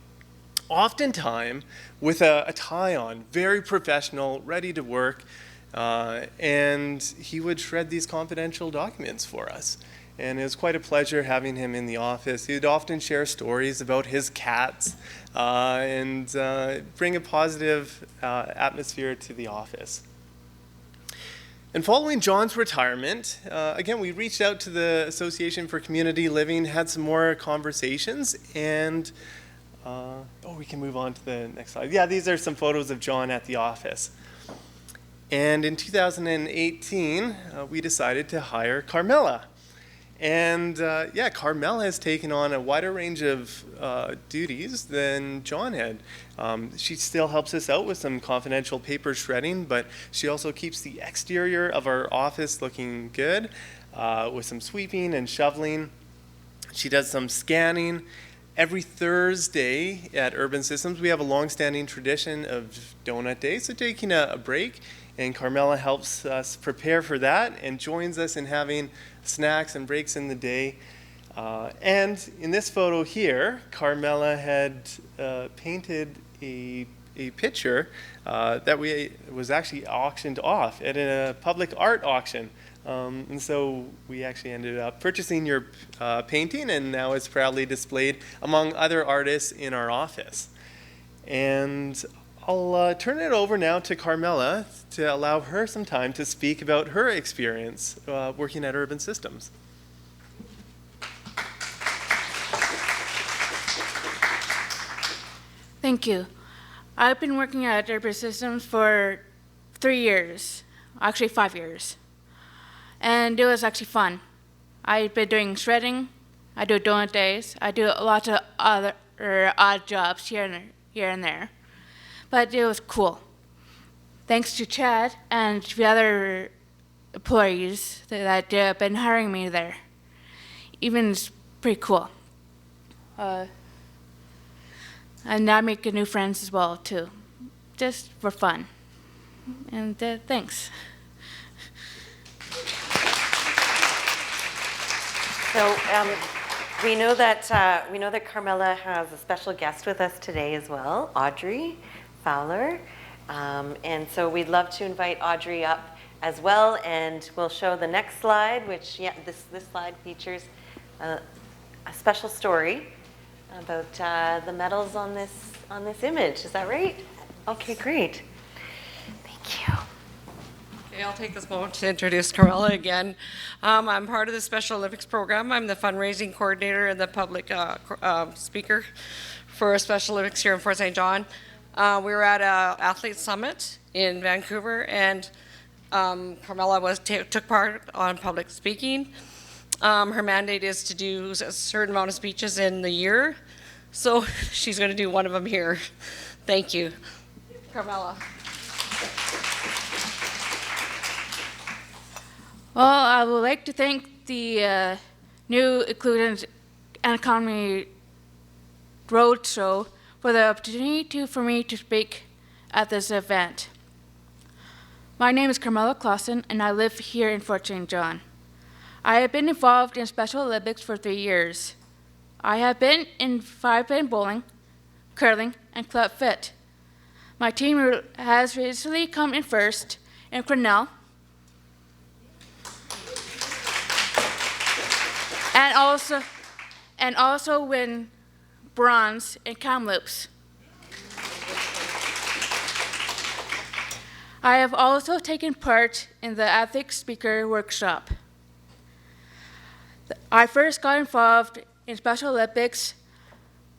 Speaker 8: oftentimes with a tie on, very professional, ready to work. And he would shred these confidential documents for us. And it was quite a pleasure having him in the office. He would often share stories about his cats and bring a positive atmosphere to the office. And following John's retirement, again, we reached out to the Association for Community Living, had some more conversations, and we can move on to the next slide. Yeah, these are some photos of John at the office. And in 2018, we decided to hire Carmela. And Carmela has taken on a wider range of duties than John had. She still helps us out with some confidential paper shredding, but she also keeps the exterior of our office looking good with some sweeping and shoveling. She does some scanning. Every Thursday at Urban Systems, we have a long-standing tradition of donut day, so taking a break. And Carmela helps us prepare for that and joins us in having snacks and breaks in the day. And in this photo here, Carmela had painted a picture that was actually auctioned off at a public art auction. And so we actually ended up purchasing your painting, and now it's proudly displayed among other artists in our office. And I'll turn it over now to Carmela to allow her some time to speak about her experience working at Urban Systems.
Speaker 9: Thank you. I've been working at Urban Systems for 3 years, actually 5 years. And it was actually fun. I've been doing shredding, I do donut days, I do a lot of other odd jobs here and there. But it was cool. Thanks to Chad and the other employees that have been hiring me there. Even it's pretty cool. And I make new friends as well too, just for fun. And thanks.
Speaker 1: So we know that Carmela has a special guest with us today as well, Audrey Fowler. And so we'd love to invite Audrey up as well, and we'll show the next slide, which this slide features a special story about the medals on this image. Is that right? Okay, great. Thank you.
Speaker 10: Okay, I'll take this moment to introduce Carmela again. I'm part of the Special Olympics program. I'm the fundraising coordinator and the public speaker for Special Olympics here in Fort St. John. We were at an athlete summit in Vancouver, and Carmela took part on public speaking. Her mandate is to do a certain amount of speeches in the year, so she's going to do one of them here. Thank you. Carmela.
Speaker 9: Well, I would like to thank the new Inclusive Economy Roadshow for the opportunity for me to speak at this event. My name is Carmela Clausen, and I live here in Fort St. John. I have been involved in Special Olympics for 3 years. I have been in 5-pin bowling, curling, and club fit. My team has recently come in first in Grinnell, and also win bronze in Kamloops. I have also taken part in the ethics speaker workshop. I first got involved in Special Olympics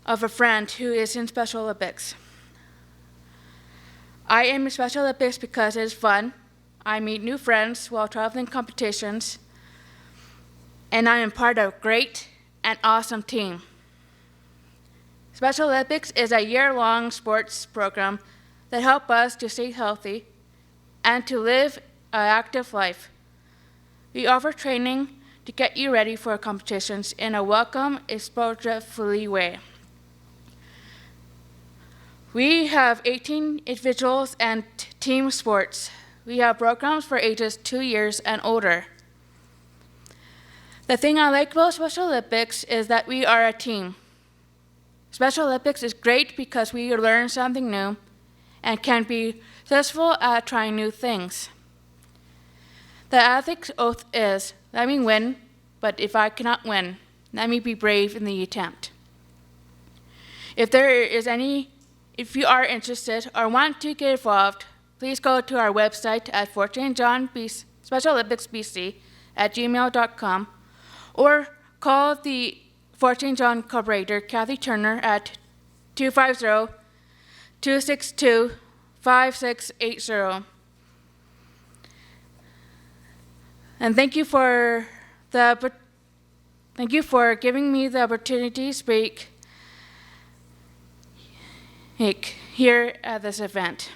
Speaker 9: of a friend who is in Special Olympics. I am in Special Olympics because it is fun. I meet new friends while traveling competitions, and I am part of a great and awesome team. Special Olympics is a year-long sports program that helps us to stay healthy and to live an active life. We offer training to get you ready for competitions in a welcome, explosive-free way. We have 18 individuals and team sports. We have programs for ages 2 years and older. The thing I like about Special Olympics is that we are a team. Special Olympics is great because we learn something new and can be successful at trying new things. The ethics oath is, let me win, but if I cannot win, let me be brave in the attempt. If you are interested or want to get involved, please go to our website at Fort St. John Special Olympics BC at gmail.com or call the Fort St. John Corporator, Kathy Turner, at 250-262-5680. And thank you for giving me the opportunity to speak here at this event.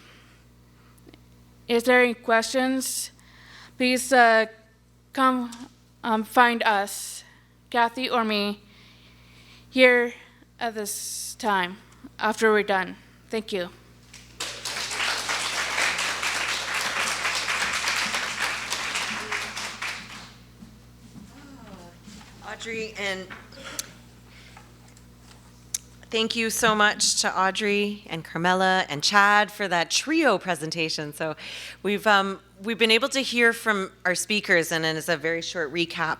Speaker 9: Is there any questions? Please come find us, Kathy or me, here at this time after we're done. Thank you.
Speaker 1: Audrey, and thank you so much to Audrey and Carmela and Chad for that trio presentation. So we've been able to hear from our speakers, and as a very short recap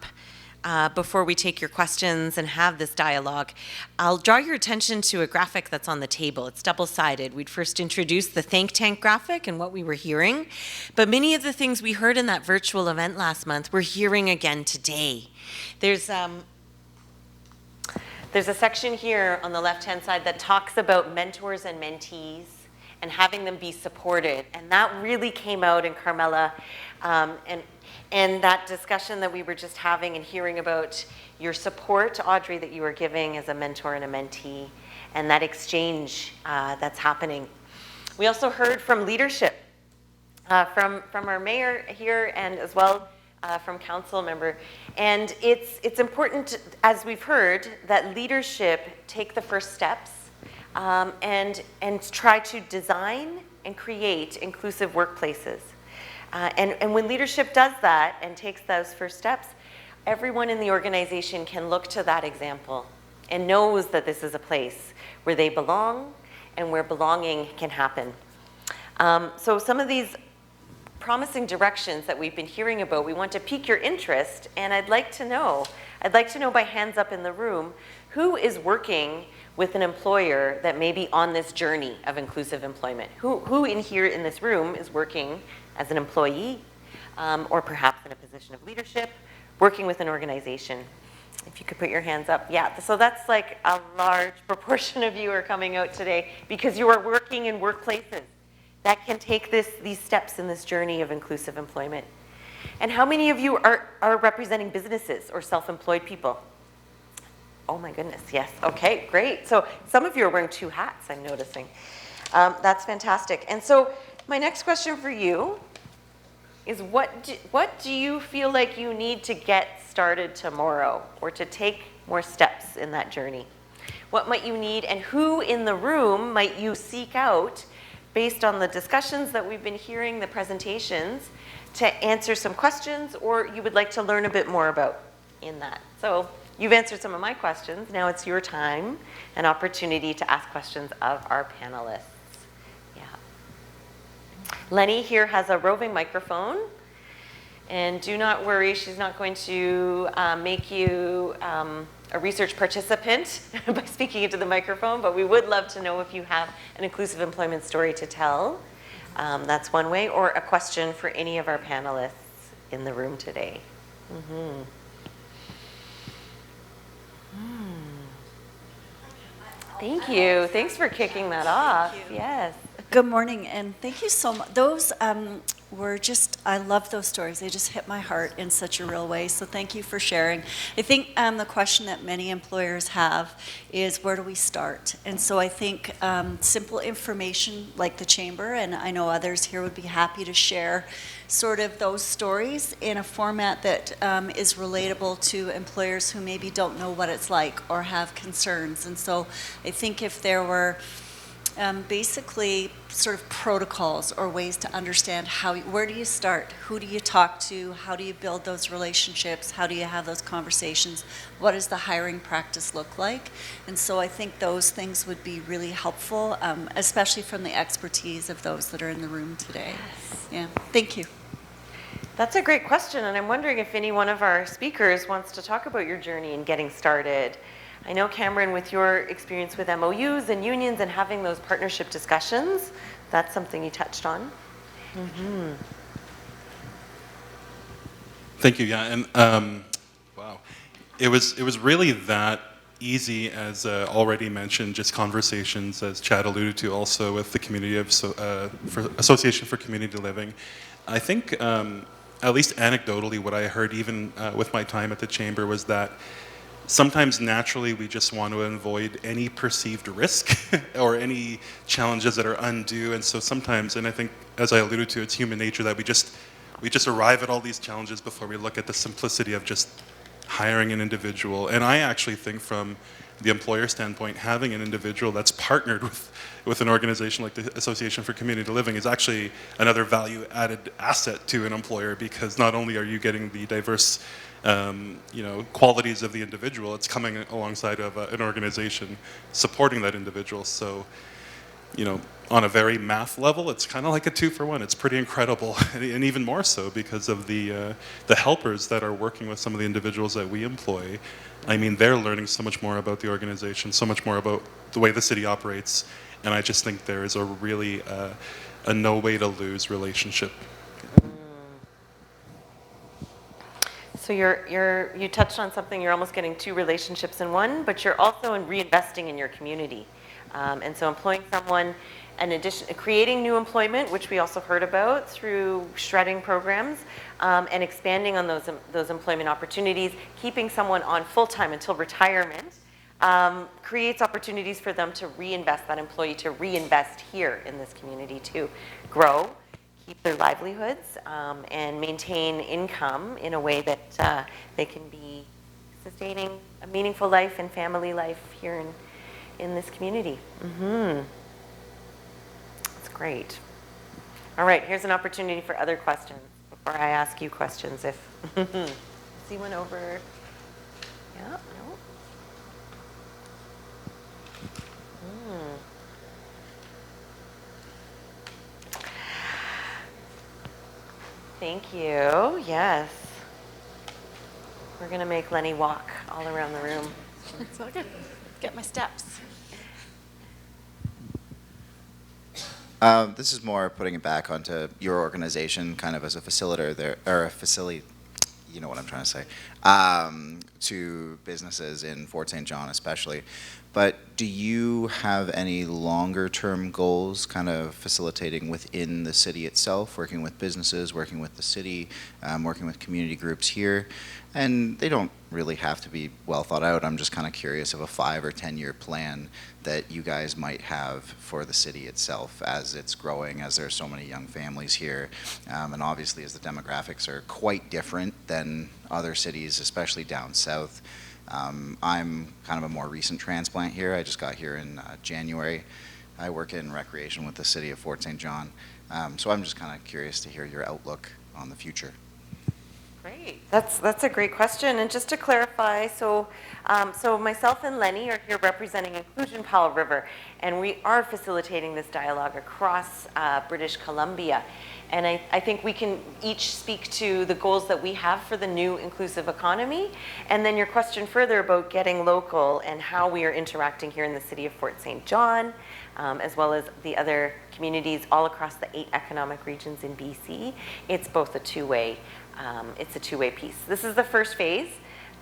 Speaker 1: before we take your questions and have this dialogue, I'll draw your attention to a graphic that's on the table. It's double-sided. We'd first introduced the think tank graphic and what we were hearing, but many of the things we heard in that virtual event last month, we're hearing again today. There's a section here on the left-hand side that talks about mentors and mentees and having them be supported. And that really came out in Carmela and that discussion that we were just having and hearing about your support, Audrey, that you were giving as a mentor and a mentee, and that exchange that's happening. We also heard from leadership, from our mayor here, and as well from council member. And it's important, as we've heard, that leadership take the first steps and try to design and create inclusive workplaces. And when leadership does that and takes those first steps, everyone in the organization can look to that example and knows that this is a place where they belong and where belonging can happen. So some of these promising directions that we've been hearing about, we want to pique your interest, and I'd like to know by hands up in the room, who is working with an employer that may be on this journey of inclusive employment? Who in here in this room is working as an employee or perhaps in a position of leadership, working with an organization? If you could put your hands up. Yeah, so that's like a large proportion of you are coming out today because you are working in workplaces that can take these steps in this journey of inclusive employment. And how many of you are representing businesses or self-employed people? Oh my goodness, yes. Okay, great. So some of you are wearing two hats, I'm noticing. That's fantastic. And so my next question for you is what do you feel like you need to get started tomorrow or to take more steps in that journey? What might you need, and who in the room might you seek out based on the discussions that we've been hearing, the presentations, to answer some questions or you would like to learn a bit more about in that? So you've answered some of my questions. Now it's your time and opportunity to ask questions of our panelists. Yeah. Lenny here has a roving microphone. And do not worry, she's not going to make you a research participant by speaking into the microphone, but we would love to know if you have an inclusive employment story to tell. That's one way, or a question for any of our panelists in the room today. Thank you. Thanks for kicking that off. Yes.
Speaker 11: Good morning, and thank you so much. Those were just, I love those stories. They just hit my heart in such a real way, so thank you for sharing. I think the question that many employers have is, where do we start? And so I think simple information like the Chamber, and I know others here would be happy to share sort of those stories in a format that is relatable to employers who maybe don't know what it's like or have concerns. And so I think if there were basically sort of protocols or ways to understand where do you start, who do you talk to, how do you build those relationships, how do you have those conversations, what does the hiring practice look like? And so I think those things would be really helpful, especially from the expertise of those that are in the room today. Yes. Yeah, thank you.
Speaker 1: That's a great question, and I'm wondering if any one of our speakers wants to talk about your journey in getting started. I know, Cameron, with your experience with MOUs and unions and having those partnership discussions, that's something you touched on.
Speaker 4: Thank you. Yeah, and wow, it was really that easy, as already mentioned, just conversations, as Chad alluded to, also with the community of for Association for Community Living. I think, at least anecdotally, what I heard even with my time at the Chamber was that sometimes naturally we just want to avoid any perceived risk or any challenges that are undue, and so sometimes, and I think as I alluded to, it's human nature that we just arrive at all these challenges before we look at the simplicity of just hiring an individual. And I actually think from the employer standpoint, having an individual that's partnered with an organization like the Association for Community Living is actually another value-added asset to an employer, because not only are you getting the diverse qualities of the individual, it's coming alongside of an organization supporting that individual. So, on a very math level, it's kind of like a 2-for-1. It's pretty incredible, and even more so because of the helpers that are working with some of the individuals that we employ. I mean, they're learning so much more about the organization, so much more about the way the city operates, and I just think there is a really a no way to lose relationship.
Speaker 1: So you touched on something. You're almost getting two relationships in one, but you're also reinvesting in your community, and so employing someone, creating new employment, which we also heard about through shredding programs, and expanding on those employment opportunities, keeping someone on full time until retirement, creates opportunities for them to reinvest, that employee to reinvest here in this community to grow, keep their livelihoods, and maintain income in a way that they can be sustaining a meaningful life and family life here in this community. That's great. All right, here's an opportunity for other questions before I ask you questions. If see one over. Yeah, no. Thank you. Yes. We're going to make Lenny walk all around the room.
Speaker 12: It's all good. Get my steps.
Speaker 13: This is more putting it back onto your organization, kind of as a facilitator there, or a facility, you know what I'm trying to say, to businesses in Fort St. John especially. But do you have any longer term goals kind of facilitating within the city itself, working with businesses, working with the city, working with community groups here? And they don't really have to be well thought out. I'm just kind of curious of a 5 or 10-year plan that you guys might have for the city itself as it's growing, as there are so many young families here, and obviously as the demographics are quite different than other cities, especially down south. I'm kind of a more recent transplant here. I just got here in January. I work in recreation with the city of Fort St. John. So I'm just kind of curious to hear your outlook on the future.
Speaker 1: Great. That's a great question. And just to clarify, so myself and Lenny are here representing Inclusion Powell River, and we are facilitating this dialogue across British Columbia. And I think we can each speak to the goals that we have for the new inclusive economy, and then your question further about getting local and how we are interacting here in the city of Fort St. John, as well as the other communities all across the 8 economic regions in BC. It's both a two-way piece. This is the first phase,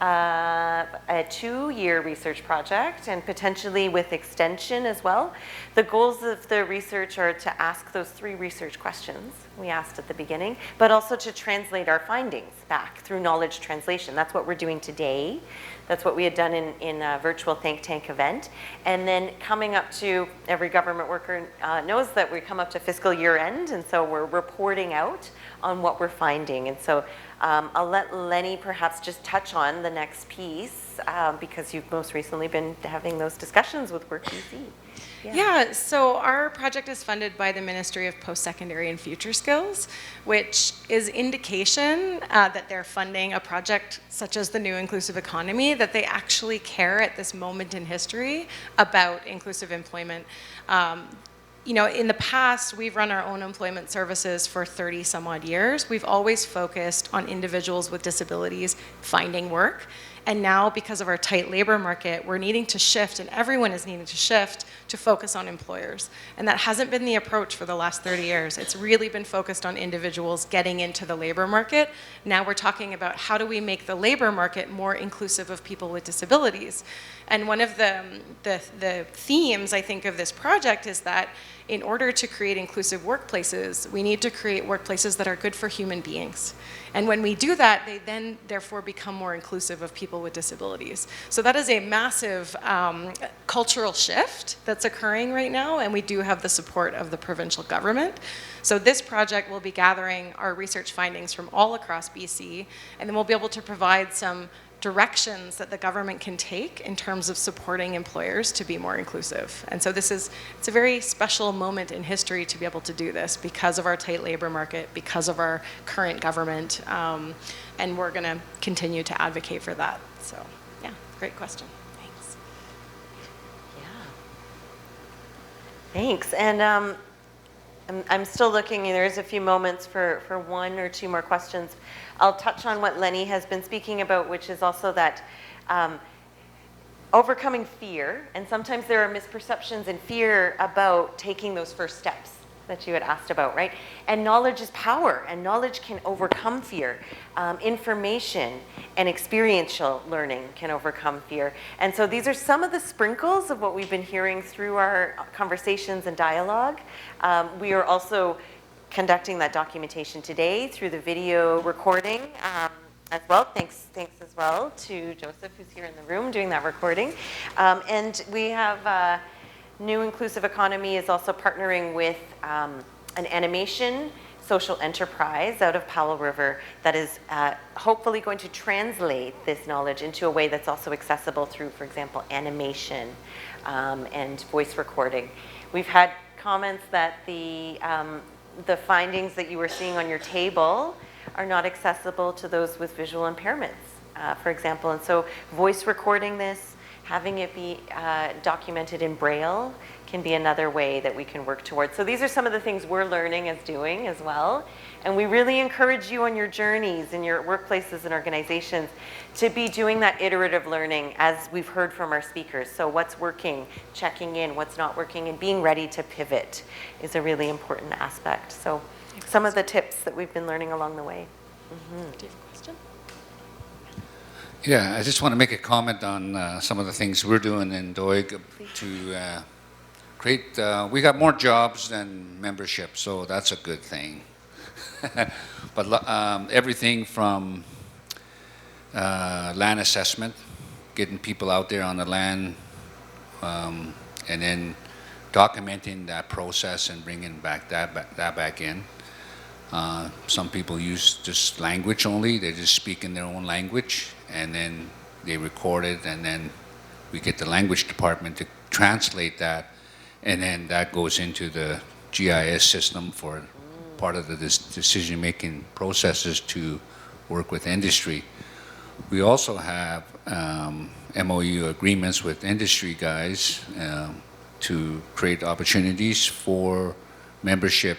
Speaker 1: a 2-year research project, and potentially with extension as well. The goals of the research are to ask those 3 research questions we asked at the beginning, but also to translate our findings back through knowledge translation. That's what we're doing today. That's what we had done in a virtual think tank event. And then coming up to, every government worker knows that we come up to fiscal year end, and so we're reporting out on what we're finding. And so I'll let Lenny perhaps just touch on the next piece, because you've most recently been having those discussions with Work BC.
Speaker 14: Yeah, so our project is funded by the Ministry of Post-Secondary and Future Skills, which is indication that they're funding a project such as the New Inclusive Economy, that they actually care at this moment in history about inclusive employment. You know, in the past, we've run our own employment services for 30 some odd years. We've always focused on individuals with disabilities finding work. And now, because of our tight labor market, we're needing to shift, and everyone is needing to shift to focus on employers. And that hasn't been the approach for the last 30 years. It's really been focused on individuals getting into the labor market. Now we're talking about how do we make the labor market more inclusive of people with disabilities. And one of the themes, I think, of this project is that in order to create inclusive workplaces, we need to create workplaces that are good for human beings. And when we do that, they then therefore become more inclusive of people with disabilities. So that is a massive cultural shift that's occurring right now, and we do have the support of the provincial government. So this project will be gathering our research findings from all across BC, and then we'll be able to provide some directions that the government can take in terms of supporting employers to be more inclusive. And so it's a very special moment in history to be able to do this because of our tight labor market, because of our current government, and we're going to continue to advocate for that. So yeah, great question. Thanks.
Speaker 1: Yeah. Thanks. And I'm still looking, there's a few moments for 1 or 2 more questions. I'll touch on what Lenny has been speaking about, which is also that overcoming fear, and sometimes there are misperceptions and fear about taking those first steps that you had asked about, right? And knowledge is power, and knowledge can overcome fear. Information and experiential learning can overcome fear. And so these are some of the sprinkles of what we've been hearing through our conversations and dialogue. We are also conducting that documentation today through the video recording as well. Thanks as well to Joseph, who's here in the room doing that recording. And we have New Inclusive Economy is also partnering with an animation social enterprise out of Powell River that is hopefully going to translate this knowledge into a way that's also accessible through, for example, animation and voice recording. We've had comments that the findings that you were seeing on your table are not accessible to those with visual impairments, for example. And so voice recording this, having it be documented in Braille can be another way that we can work towards. So these are some of the things we're learning as doing as well. And we really encourage you on your journeys in your workplaces and organizations to be doing that iterative learning as we've heard from our speakers. So what's working, checking in, what's not working, and being ready to pivot is a really important aspect. So some of the tips that we've been learning along the way. Mm-hmm.
Speaker 14: Do you have a question?
Speaker 2: Yeah, I just want to make a comment on some of the things we're doing in Doig to create. We got more jobs than membership, so that's a good thing. But everything from land assessment, getting people out there on the land, and then documenting that process and bringing that back in. Some people use just language only. They just speak in their own language, and then they record it, and then we get the language department to translate that, and then that goes into the GIS system for part of the decision-making processes to work with industry. We also have MOU agreements with industry guys to create opportunities for membership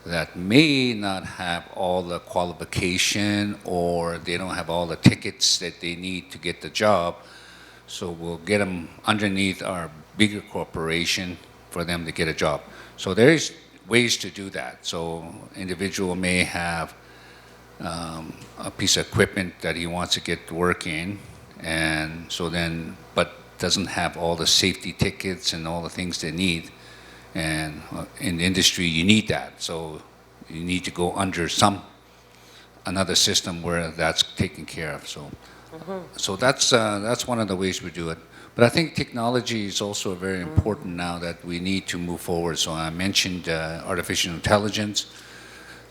Speaker 2: that may not have all the qualification, or they don't have all the tickets that they need to get the job. So we'll get them underneath our bigger corporation for them to get a job. So there's ways to do that. So individual may have a piece of equipment that he wants to get working, and so then, but doesn't have all the safety tickets and all the things they need. And in the industry, you need that. So you need to go under another system where that's taken care of. So, so that's one of the ways we do it. But I think technology is also very important now that we need to move forward. So I mentioned artificial intelligence.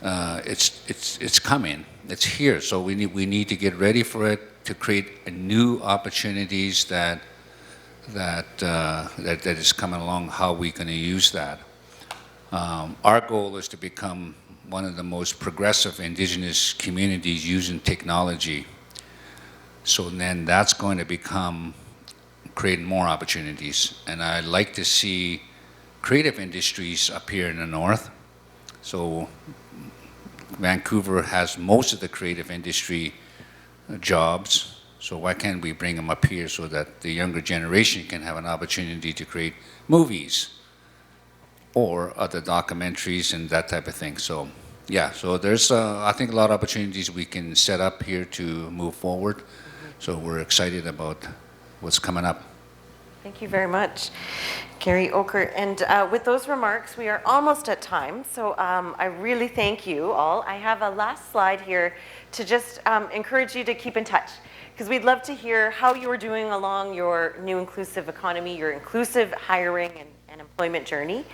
Speaker 2: It's coming. It's here. So we need to get ready for it to create new opportunities that is coming along. How are we going to use that? Our goal is to become one of the most progressive indigenous communities using technology. So then that's going to create more opportunities. And I'd like to see creative industries up here in the north. So Vancouver has most of the creative industry jobs. So why can't we bring them up here so that the younger generation can have an opportunity to create movies or other documentaries and that type of thing? So yeah, so there's I think a lot of opportunities we can set up here to move forward. So we're excited about what's coming up.
Speaker 1: Thank you very much, Gary Oker. And with those remarks, we are almost at time. So I really thank you all. I have a last slide here to just encourage you to keep in touch, because we'd love to hear how you are doing along your new inclusive economy, your inclusive hiring and employment journey.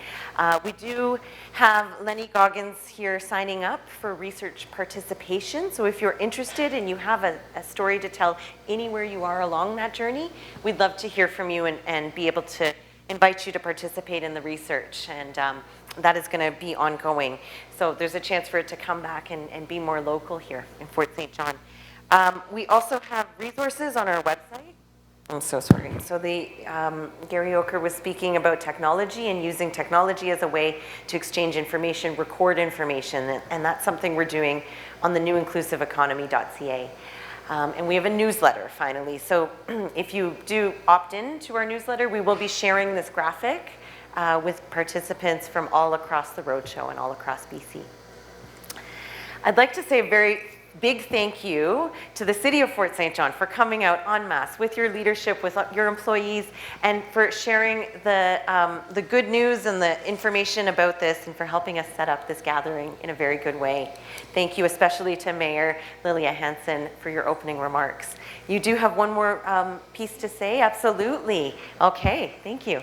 Speaker 1: We do have Lenny Goggins here signing up for research participation. So if you're interested and you have a story to tell anywhere you are along that journey, we'd love to hear from you and be able to invite you to participate in the research. And that is going to be ongoing. So there's a chance for it to come back and be more local here in Fort St. John. We also have resources on our website. I'm so sorry. So Gary Oker was speaking about technology and using technology as a way to exchange information, record information, and that's something we're doing on the newinclusiveenconomy.ca. And we have a newsletter, finally. So if you do opt in to our newsletter, we will be sharing this graphic with participants from all across the roadshow and all across BC. I'd like to say a very big thank you to the City of Fort St. John for coming out en masse with your leadership, with your employees, and for sharing the good news and the information about this, and for helping us set up this gathering in a very good way. Thank you especially to Mayor Lilia Hansen for your opening remarks. You do have one more piece to say? Absolutely. Okay, thank you.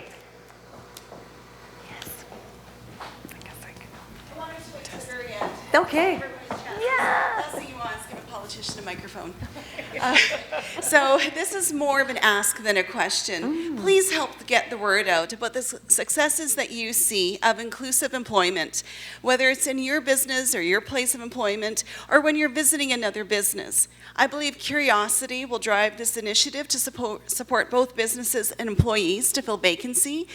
Speaker 1: Yes. I guess I can.
Speaker 3: I want to wait till the very end.
Speaker 1: Okay.
Speaker 3: Yeah. Last thing you want is give a politician a microphone. So this is more of an ask than a question. Please help get the word out about the successes that you see of inclusive employment, whether it's in your business or your place of employment, or when you're visiting another business. I believe curiosity will drive this initiative to support both businesses and employees to fill vacancy.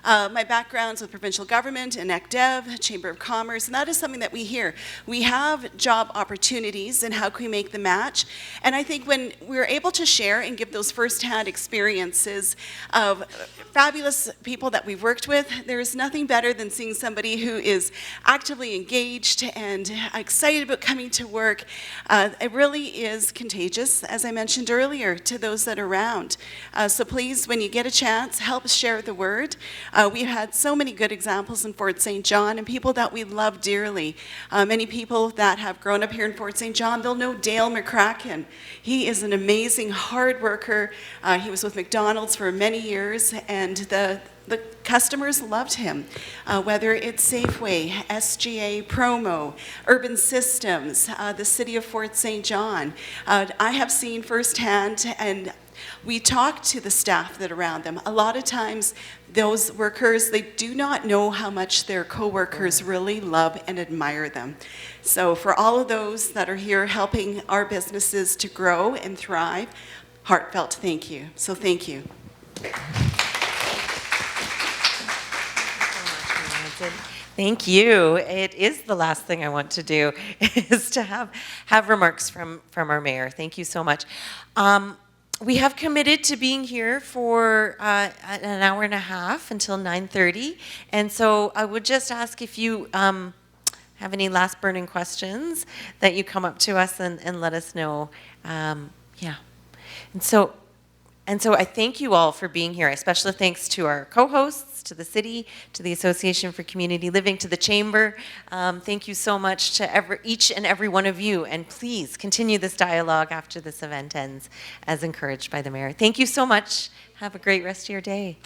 Speaker 3: My background's with provincial government and ECDEV, Chamber of Commerce, and that is something that we hear. We have job opportunities, and how can we make the match? And I think when we're able to share and give those firsthand experiences of fabulous people that we've worked with, there's nothing better than seeing somebody who is actively engaged and excited about coming to work. It really is contagious, as I mentioned earlier, to those that are around. So please, when you get a chance, help us share the word. We've had so many good examples in Fort St. John and people that we love dearly. Many people that have grown up here in Fort St. John, they'll know Dale McCracken. He is an amazing hard worker. He was with McDonald's for many years, and the customers loved him, whether it's Safeway, SGA, Promo, Urban Systems, the City of Fort St. John. I have seen firsthand, and we talk to the staff that are around them. A lot of times, those workers, they do not know how much their co-workers really love and admire them. So for all of those that are here helping our businesses to grow and thrive, heartfelt thank you. So thank you.
Speaker 1: Thank you. It is the last thing I want to do is to have remarks from our mayor. Thank you so much. We have committed to being here for an hour and a half until 9:30, and so I would just ask if you have any last burning questions that you come up to us and let us know. Yeah, and so I thank you all for being here. Especially thanks to our co-hosts, to the city, to the Association for Community Living, to the Chamber. Thank you so much to each and every one of you. And please continue this dialogue after this event ends, as encouraged by the mayor. Thank you so much. Have a great rest of your day.